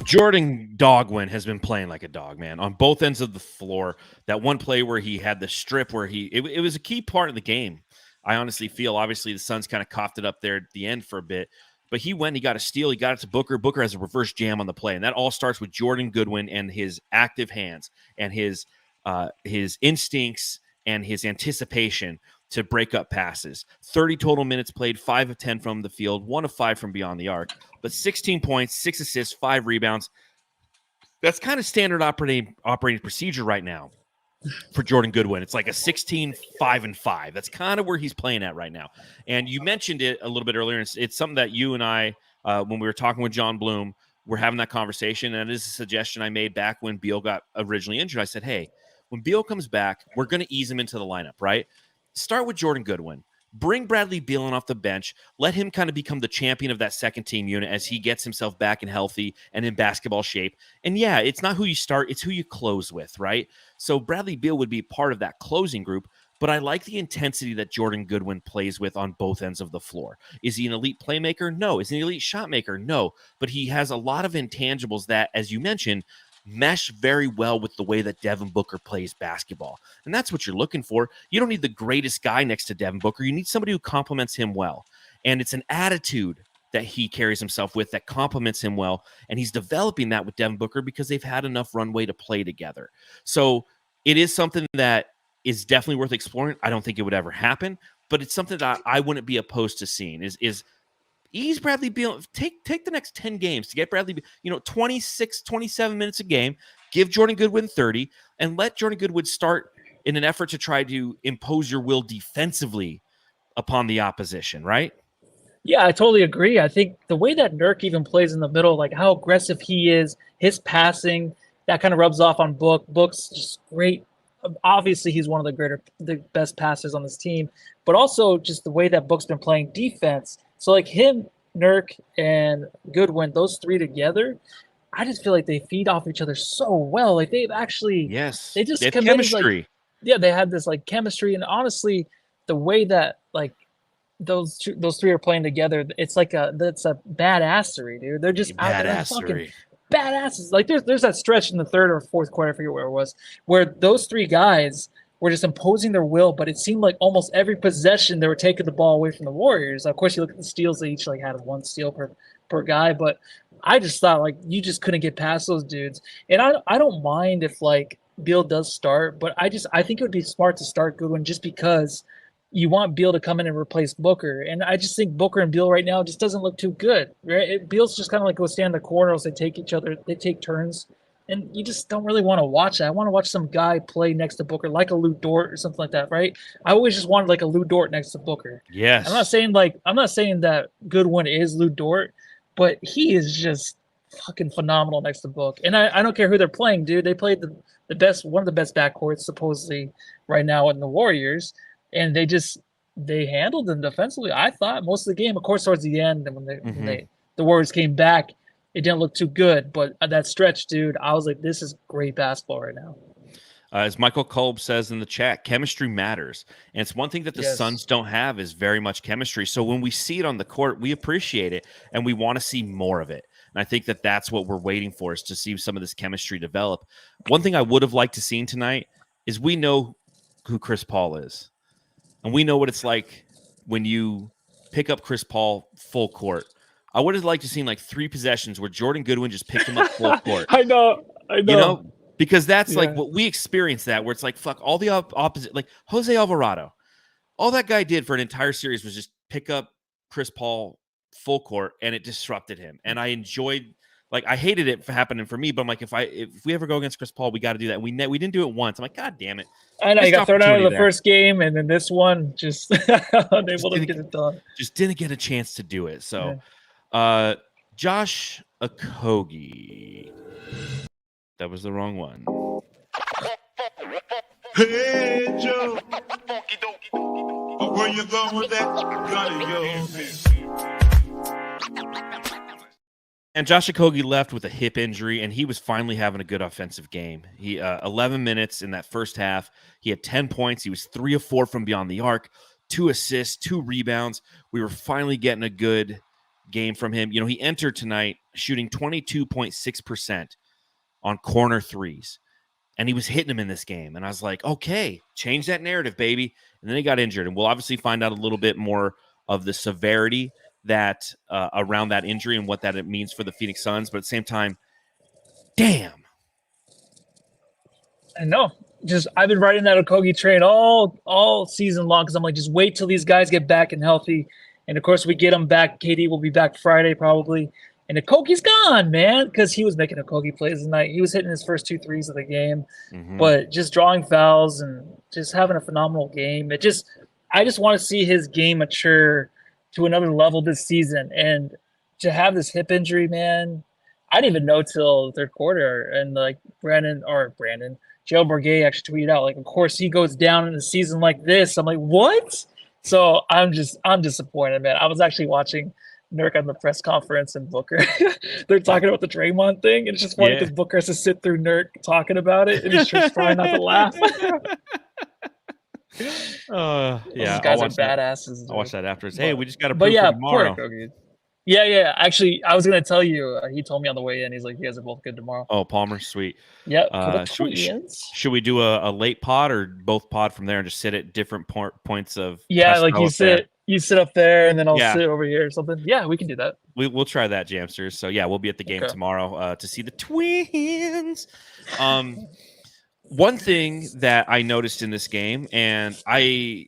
Jordan Dogwin has been playing like a dog, man, on both ends of the floor. That one play where he had the strip where it was a key part of the game. I honestly feel, obviously, the Suns kind of coughed it up there at the end for a bit, but he got a steal. He got it to Booker. Booker has a reverse jam on the play, and that all starts with Jordan Goodwin and his active hands and his instincts and his anticipation to break up passes. 30 total minutes played, 5 of 10 from the field, 1 of 5 from beyond the arc, but 16 points, 6 assists, 5 rebounds. That's kind of standard operating procedure right now for Jordan Goodwin. It's like a 16-5-5. That's kind of where he's playing at right now. And you mentioned it a little bit earlier. It's something that you and I, when we were talking with John Bloom, we're having that conversation. And it is a suggestion I made back when Beal got originally injured. I said, hey, when Beal comes back, we're going to ease him into the lineup, right? Start with Jordan Goodwin. Bring Bradley Beal in off the bench. Let him kind of become the champion of that second team unit as he gets himself back and healthy and in basketball shape. And yeah, it's not who you start, it's who you close with, right? So Bradley Beal would be part of that closing group, but I like the intensity that Jordan Goodwin plays with on both ends of the floor. Is he an elite playmaker? No. Is he an elite shot maker? No. But he has a lot of intangibles that, as you mentioned, mesh very well with the way that Devin Booker plays basketball. And that's what you're looking for. You don't need the greatest guy next to Devin Booker. You need somebody who complements him well. And it's an attitude that he carries himself with that complements him well. And he's developing that with Devin Booker because they've had enough runway to play together. So it is something that is definitely worth exploring. I don't think it would ever happen, but it's something that I wouldn't be opposed to seeing is ease Bradley Beal. Take the next 10 games to get Bradley Beal, 26, 27 minutes a game. Give Jordan Goodwin 30 and let Jordan Goodwin start in an effort to try to impose your will defensively upon the opposition, right? Yeah, I totally agree. I think the way that Nurk even plays in the middle, like how aggressive he is, his passing, that kind of rubs off on Book. Book's just great. Obviously, he's one of the best passers on this team, but also just the way that Book's been playing defense. So like him, Nurk, and Goodwin, those three together, I just feel like they feed off each other so well. Like they've actually, they just have committed, chemistry. They had this like chemistry, and honestly, the way that like those three are playing together, it's like that's a badassery, dude. They're just out there fucking badasses. Like there's that stretch in the third or fourth quarter, I forget where it was, where those three guys were just imposing their will, but it seemed like almost every possession they were taking the ball away from the Warriors. Of course, you look at the steals; they each like had 1 steal per guy. But I just thought like you just couldn't get past those dudes. And I don't mind if like Beal does start, but I think it would be smart to start Goodwin just because you want Beal to come in and replace Booker. And I just think Booker and Beal right now just doesn't look too good. Right? Beal's just kind of like go stand in the corner, they take turns. And you just don't really want to watch that. I want to watch some guy play next to Booker, like a Lou Dort or something like that, right? I always just wanted like a Lou Dort next to Booker. Yes. I'm not saying that Goodwin is Lou Dort, but he is just fucking phenomenal next to Book. And I don't care who they're playing, dude. They played the best, one of the best backcourts supposedly right now in the Warriors, and they handled them defensively. I thought most of the game, of course, towards the end, and when the Warriors came back, it didn't look too good, but that stretch, dude, I was like, this is great basketball right now. As Michael Kolb says in the chat, chemistry matters. And it's one thing that the Suns don't have is very much chemistry. So when we see it on the court, we appreciate it, and we want to see more of it. And I think that that's what we're waiting for, is to see some of this chemistry develop. One thing I would have liked to see tonight is we know who Chris Paul is. And we know what it's like when you pick up Chris Paul full court. I would have liked to see like 3 possessions where Jordan Goodwin just picked him up full court. I know. Because that's like what we experienced, that where it's like, fuck, all the opposite, like Jose Alvarado. All that guy did for an entire series was just pick up Chris Paul full court, and it disrupted him. And I enjoyed, like, I hated it happening for me, but I'm like, if we ever go against Chris Paul, we got to do that. And we didn't do it once. I'm like, God damn it. I know, he got thrown out of the first game, and then this one just unable to get it done. Just didn't get a chance to do it. So, Josh Okogie. That was the wrong one. Hey, Joe. Where you going with that? And Josh Okogie left with a hip injury, and he was finally having a good offensive game. He 11 minutes in that first half. He had 10 points. He was 3 of 4 from beyond the arc, 2 assists, 2 rebounds. We were finally getting a good game from him. You know, he entered tonight shooting 22.6% on corner threes, and he was hitting them in this game. And I was like, okay, change that narrative, baby. And then he got injured, and we'll obviously find out a little bit more of the severity that around that injury and what that it means for the Phoenix Suns. But at the same time, damn. I know. Just I've been riding that Okogie train all season long because I'm like, just wait till these guys get back and healthy. And of course, we get them back. KD will be back Friday probably. And Okogie's gone, man, because he was making Okogie plays tonight. He was hitting his first 2 threes of the game, but just drawing fouls and just having a phenomenal game. I just want to see his game mature to another level this season. And to have this hip injury, man, I didn't even know till third quarter. And like Brandon, Joe Bourget actually tweeted out, like, of course he goes down in a season like this. I'm like, what? So I'm disappointed, man. I was actually watching Nurk on the press conference and Booker. They're talking about the Draymond thing. And it's just funny because Booker has to sit through Nurk talking about it. And he's just trying not to laugh. Yeah, those guys are badasses. I'll watch that afterwards. Hey, we just got to prove for tomorrow. Yeah. Actually, I was gonna tell you. He told me on the way in. He's like, "You guys are both good tomorrow." Oh, Palmer, sweet. Yeah. Should we do a late pod or both pod from there and just sit at different points of? Yeah, like you sit up there, and then I'll sit over here or something. Yeah, we can do that. We'll try that, Jamsters. So yeah, we'll be at the game tomorrow to see the Twins. One thing that I noticed in this game, and I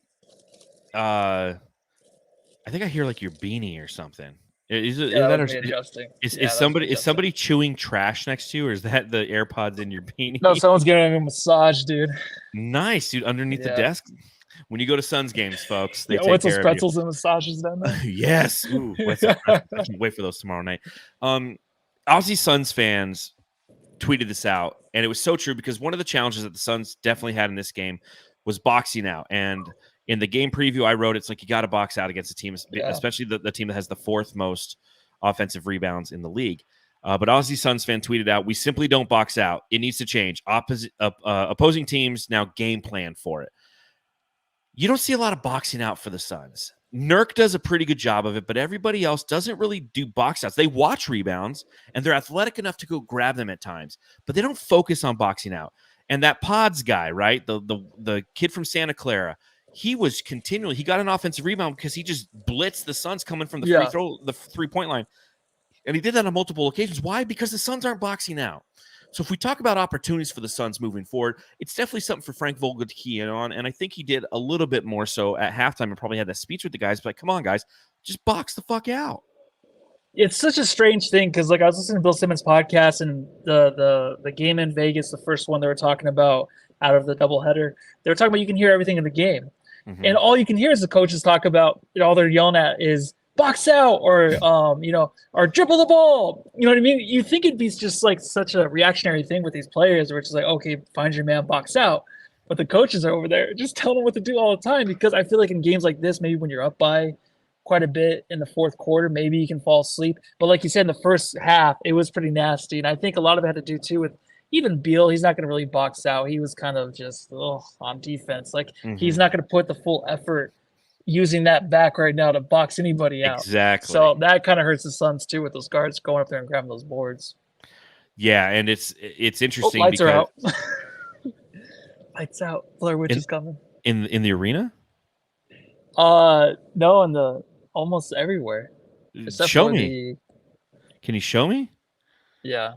think I hear like your beanie or something. Is somebody chewing trash next to you, or is that the AirPods in your beanie? No, someone's giving a massage, dude. Nice, dude. Underneath the desk. When you go to Suns games, folks, they take Wetzel's care pretzels of you. And massages down there. Yes. Ooh, Wetzel's pretzels. I can wait for those tomorrow night. Aussie Suns fans tweeted this out, and it was so true because one of the challenges that the Suns definitely had in this game was boxing out. And in the game preview, I wrote it's like you got to box out against a team, especially the team that has the 4th most offensive rebounds in the league. But Aussie Suns fan tweeted out, "We simply don't box out. It needs to change. Opposing teams now game plan for it." You don't see a lot of boxing out for the Suns. Nurk does a pretty good job of it, but everybody else doesn't really do box outs. They watch rebounds, and they're athletic enough to go grab them at times, but they don't focus on boxing out. And that Pods guy, right, the kid from Santa Clara, he got an offensive rebound because he just blitzed the Suns coming from the the 3-point line. And he did that on multiple occasions. Why? Because the Suns aren't boxing out. So if we talk about opportunities for the Suns moving forward, it's definitely something for Frank Vogel to key in on. And I think he did a little bit more so at halftime and probably had that speech with the guys. But like, come on, guys, just box the fuck out. It's such a strange thing because like I was listening to Bill Simmons' podcast and the game in Vegas, the first one they were talking about out of the doubleheader, they were talking about you can hear everything in the game. Mm-hmm. And all you can hear is the coaches talk about, all they're yelling at is box out or, or dribble the ball. You know what I mean? You think it'd be just like such a reactionary thing with these players where it's just like, okay, find your man, box out. But the coaches are over there just telling them what to do all the time because I feel like in games like this, maybe when you're up by quite a bit in the fourth quarter, maybe you can fall asleep. But like you said, in the first half, it was pretty nasty. And I think a lot of it had to do too with even Beal. He's not going to really box out. He was kind of just on defense. Like he's not going to put the full effort using that back right now to box anybody out. Exactly. So that kind of hurts the Suns too with those guards going up there and grabbing those boards. Yeah, and it's interesting. Lights are out. Lights out. Blair Witch is coming. In the arena? No, in the almost everywhere. Show me. Can you show me? Yeah.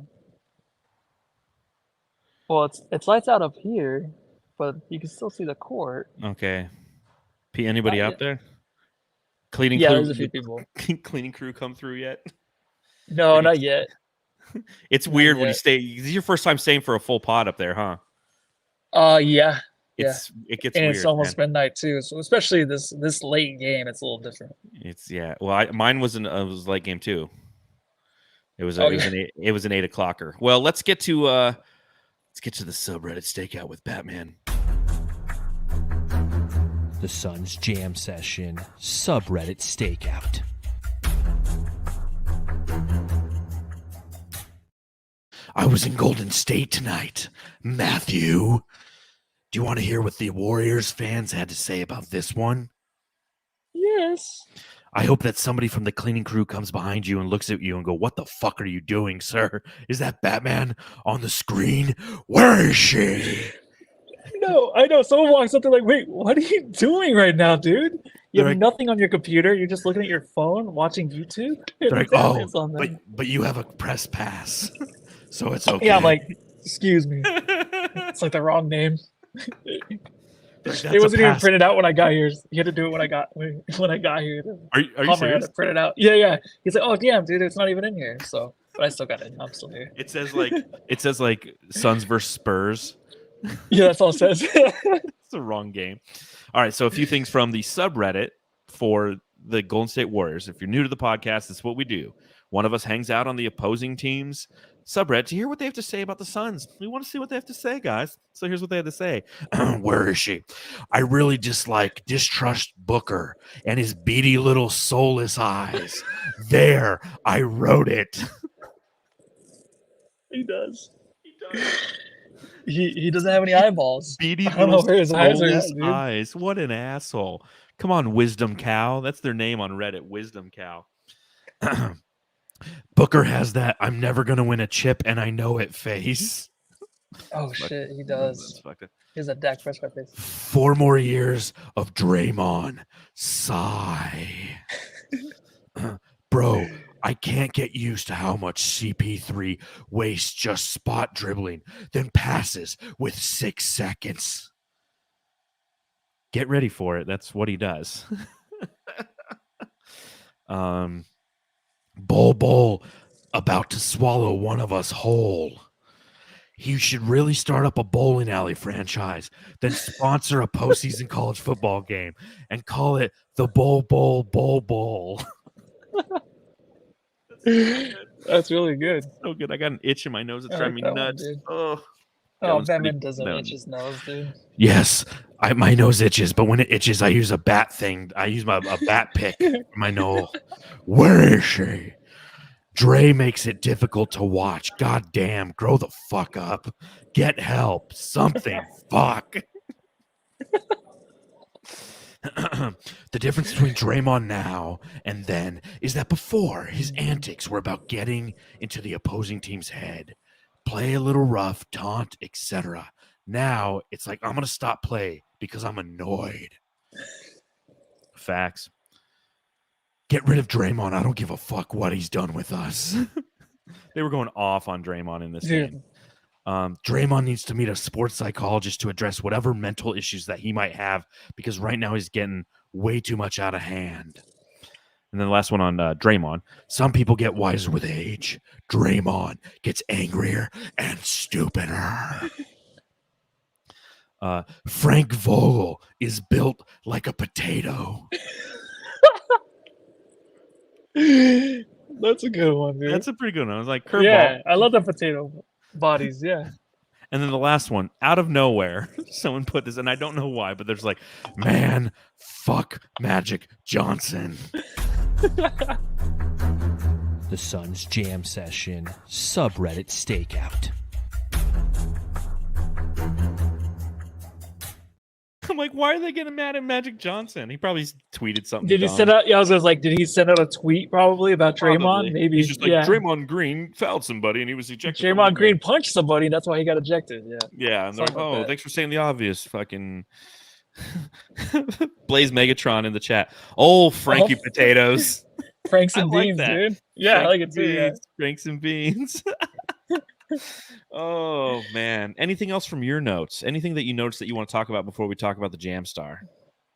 Well, it's lights out up here, but you can still see the court. Okay. Anybody out there? Cleaning crew? There's a few people. Cleaning crew come through yet? No, not yet. It's weird when you stay. This is your first time staying for a full pod up there, huh? Yeah. It gets weird. It's almost midnight too, so especially this late game, it's a little different. Well, mine was a late game too. It was an 8:00. Well, let's get to the subreddit stakeout with Batman. The Suns Jam Session subreddit stakeout. was in Golden State tonight. Matthew, do you want to hear what the Warriors fans had to say about this one? Yes. I hope that somebody from the cleaning crew comes behind you and looks at you and go, what the fuck are you doing, sir? Is that Batman on the screen? Where is she? No, I know. Someone walks up, they're like, wait, what are you doing right now, dude? You have nothing on your computer. You're just looking at your phone, watching YouTube. They're like, oh, but you have a press pass, so it's okay. Yeah, I'm like, excuse me. It's like the wrong name. It wasn't even printed out when I got here. You had to do it when I got here. Are you serious? Print it out. Yeah. He's like, oh damn, dude, it's not even in here. So, but I still got it. I'm still here. It says like Suns versus Spurs. Yeah, that's all it says. It's the wrong game. All right, so a few things from the subreddit for the Golden State Warriors. If you're new to the podcast, this is what we do. One of us hangs out on the opposing team's subreddit to hear what they have to say about the Suns. We want to see what they have to say, guys. So here's what they had to say. Where is she? I really distrust Booker and his beady little soulless eyes. There, I wrote it. He does. He doesn't have any eyeballs. Beady I don't know where his eyes are at, dude. eyes. What an asshole. Come on, Wisdom Cow. That's their name on Reddit, Wisdom Cow. Booker has that I'm never going to win a chip and I know it face. Oh, shit, he does. He has a Dak Prescott face. 4 more years of Draymond. Sigh. Bro, I can't get used to how much CP3 wastes just spot dribbling, then passes with 6 seconds. Get ready for it. That's what he does. Bol Bol about to swallow one of us whole. He should really start up a bowling alley franchise, then sponsor a postseason college football game and call it the Bol Bol Bol Bol. That's really good. So good. I got an itch in my nose. It's driving me nuts. Oh, Batman doesn't itch his nose, dude. Yes, my nose itches, but when it itches, I use a bat thing. I use a bat pick for my nose. Where is she? Dre makes it difficult to watch. God damn, grow the fuck up. Get help. Something. Fuck. The difference between Draymond now and then is that before, his antics were about getting into the opposing team's head, play a little rough, taunt, etc. Now it's like, I'm going to stop play because I'm annoyed. Facts. Get rid of Draymond. I don't give a fuck what he's done with us. They were going off on Draymond in this game. Draymond needs to meet a sports psychologist to address whatever mental issues that he might have, because right now he's getting way too much out of hand. And then the last one on Draymond. Some people get wiser with age. Draymond gets angrier and stupider. Frank Vogel is built like a potato. That's a good one, dude. That's a pretty good one. I was like, curveball. Yeah, I love the potato bodies, yeah. And then the last one, out of nowhere, someone put this, and I don't know why, but there's like, man, fuck Magic Johnson. The Suns Jam Session, subreddit stakeout. I'm like, why are they getting mad at Magic Johnson? He probably tweeted something. Did he send out? Yeah, I was like, did he send out a tweet probably about Draymond? Probably. Maybe he's just like, Draymond Green fouled somebody and he was ejected. Draymond Green punched somebody, and that's why he got ejected. Yeah. Yeah, and they're like, oh, thanks for saying the obvious. Fucking Blaze Megatron in the chat. Oh, Frankie Potatoes. Franks and beans, dude. Yeah, I like it too. Yeah. Franks and beans. Oh man! Anything else from your notes? Anything that you noticed that you want to talk about before we talk about the Jam Star?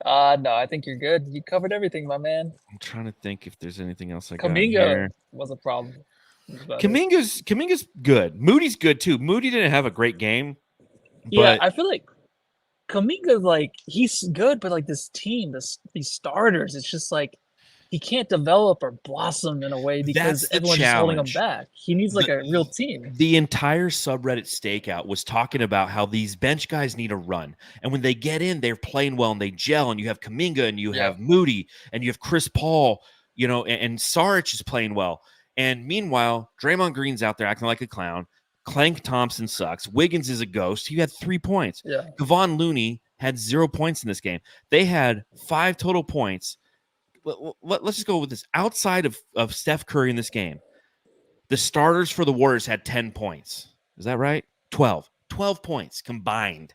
No, I think you're good. You covered everything, my man. I'm trying to think if there's anything else I got. Kuminga was a problem. Kuminga's good. Moody's good too. Moody didn't have a great game. Yeah, I feel like Kuminga's like he's good, but like this team, these starters, it's just like he can't develop or blossom in a way because everyone's just holding him back. He needs like a real team. The entire subreddit stakeout was talking about how these bench guys need a run. And when they get in, they're playing well and they gel. And you have Kuminga and you have Moody and you have Chris Paul, and Saric is playing well. And meanwhile, Draymond Green's out there acting like a clown. Clank Thompson sucks. Wiggins is a ghost. He had 3 points. Yeah. Kevon Looney had 0 points in this game. They had 5 total points. Let's just go with this. Outside of Steph Curry in this game, the starters for the Warriors had 10 points. Is that right? 12 points combined.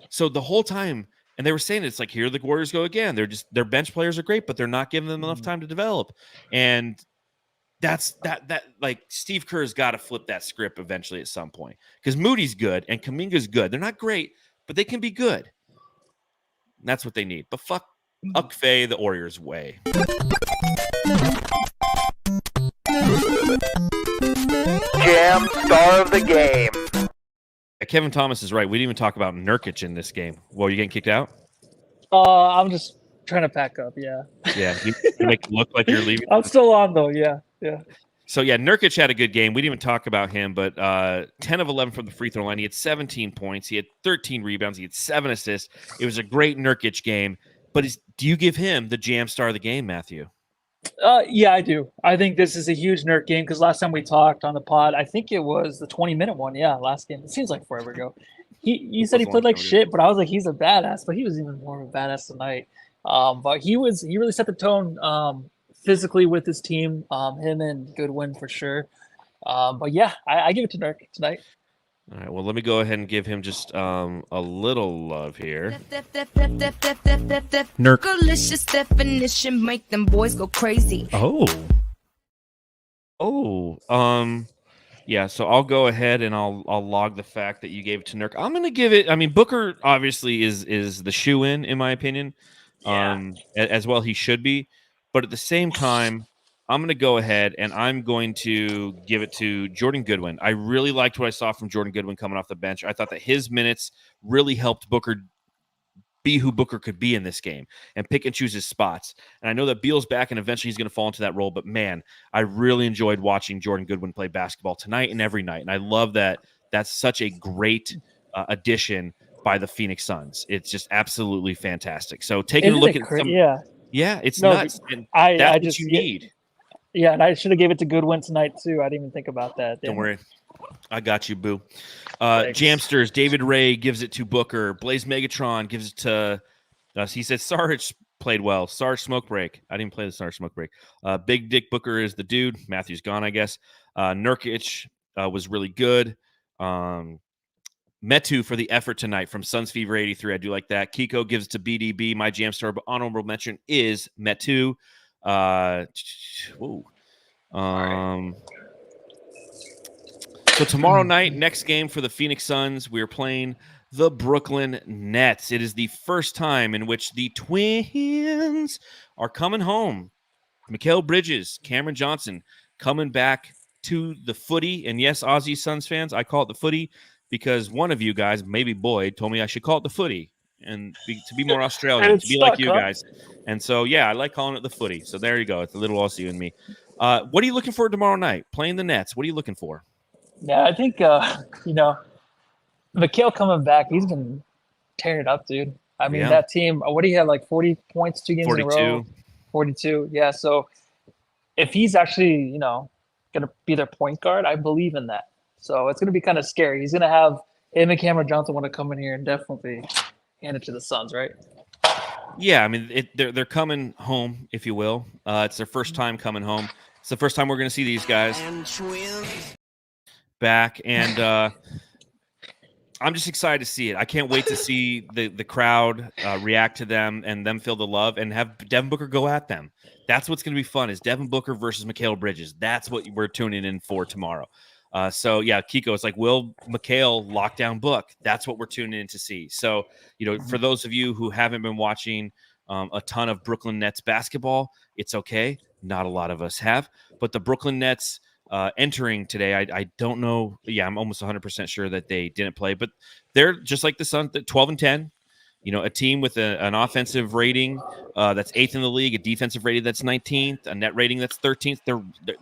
So the whole time, and they were saying it's like, here the Warriors go again. Their bench players are great, but they're not giving them enough time to develop. And that's like Steve Kerr's got to flip that script eventually at some point, because Moody's good and Kuminga's good. They're not great, but they can be good. And that's what they need. But fuck Ukfe the Warriors way. Jam star of the game. Kevin Thomas is right. We didn't even talk about Nurkic in this game. Well, you getting kicked out? I'm just trying to pack up. Yeah. Yeah, you make it look like you're leaving. I'm still on though. Yeah. So yeah, Nurkic had a good game. We didn't even talk about him, but 10 of 11 from the free throw line. He had 17 points. He had 13 rebounds. He had 7 assists. It was a great Nurkic game. But do you give him the jam star of the game, Matthew? Yeah, I do. I think this is a huge Nurk game because last time we talked on the pod, I think it was the 20-minute one. Yeah, last game. It seems like forever ago. He said he played like shit, but I was like, he's a badass. But he was even more of a badass tonight. But he really set the tone physically with his team. Him and Goodwin for sure. But yeah, I give it to Nurk tonight. All right, well, let me go ahead and give him just a little love here. Nurk. Delicious definition make them boys go crazy. Yeah, so I'll go ahead and I'll log the fact that you gave it to Nurk. I'm going to give it, I mean, Booker obviously is the shoe-in my opinion. As well he should be. But at the same time, I'm going to go ahead and I'm going to give it to Jordan Goodwin. I really liked what I saw from Jordan Goodwin coming off the bench. I thought that his minutes really helped Booker be who Booker could be in this game and pick and choose his spots. And I know that Beal's back and eventually he's going to fall into that role. But, man, I really enjoyed watching Jordan Goodwin play basketball tonight and every night. And I love that that's such a great addition by the Phoenix Suns. It's just absolutely fantastic. So taking a look at some, yeah, it's nuts. And that's what you need. Yeah, and I should have gave it to Goodwin tonight too. I didn't even think about that. Don't worry. I got you, boo. Jamsters, David Ray gives it to Booker. Blaze Megatron gives it to he said Sarge played well. Sarge smoke break. I didn't play the Sarge smoke break. Big Dick Booker is the dude. Matthew's gone, I guess. Nurkic was really good. Metu for the effort tonight from Suns Fever 83. I do like that. Kiko gives it to BDB. My Jamstar, but honorable mention is Metu. So tomorrow night, next game for the Phoenix Suns, we are playing the Brooklyn Nets. It is the first time in which the Twins are coming home. Mikal Bridges, Cameron Johnson coming back to the footy. And yes, Aussie Suns fans, I call it the footy because one of you guys, maybe Boyd, told me I should call it the footy. And to be more Australian, to be like you guys. And so, yeah, I like calling it the footy. So there you go. It's a little Aussie in me. What are you looking for tomorrow night? Playing the Nets. What are you looking for? Yeah, I think, Mikal coming back, he's been tearing it up, dude. I mean, that team, what do you have, like 40 points, 2 games 42. in a row? 42. Yeah, so if he's actually, going to be their point guard, I believe in that. So it's going to be kind of scary. He's going to have him and Cameron Johnson want to come in here and definitely hand it to the Suns, right? Yeah, I mean, they're coming home, if you will. It's their first time coming home. It's the first time we're going to see these guys back, and I'm just excited to see it. I can't wait to see the crowd react to them and them feel the love and have Devin Booker go at them. That's what's going to be fun is Devin Booker versus Mikal Bridges. That's what we're tuning in for tomorrow. So, yeah, Kiko, it's like, will Mikal lock down Book? That's what we're tuning in to see. So, for those of you who haven't been watching a ton of Brooklyn Nets basketball, it's okay. Not a lot of us have. But the Brooklyn Nets entering today, I don't know. Yeah, I'm almost 100% sure that they didn't play. But they're just like the Suns, 12-10. A team with an offensive rating that's 8th in the league, a defensive rating that's 19th, a net rating that's 13th.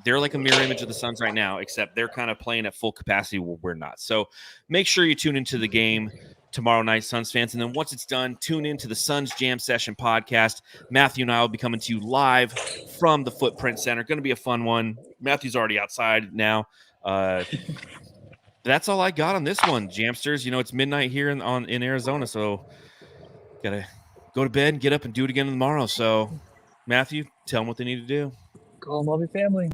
They're like a mirror image of the Suns right now, except they're kind of playing at full capacity where we're not. So make sure you tune into the game tomorrow night, Suns fans. And then once it's done, tune into the Suns Jam Session podcast. Matthew and I will be coming to you live from the Footprint Center. Going to be a fun one. Matthew's already outside now. That's all I got on this one, Jamsters. You know, it's midnight here in Arizona, so gotta go to bed and get up and do it again tomorrow. So, Matthew, tell them what they need to do. Go home, love your family.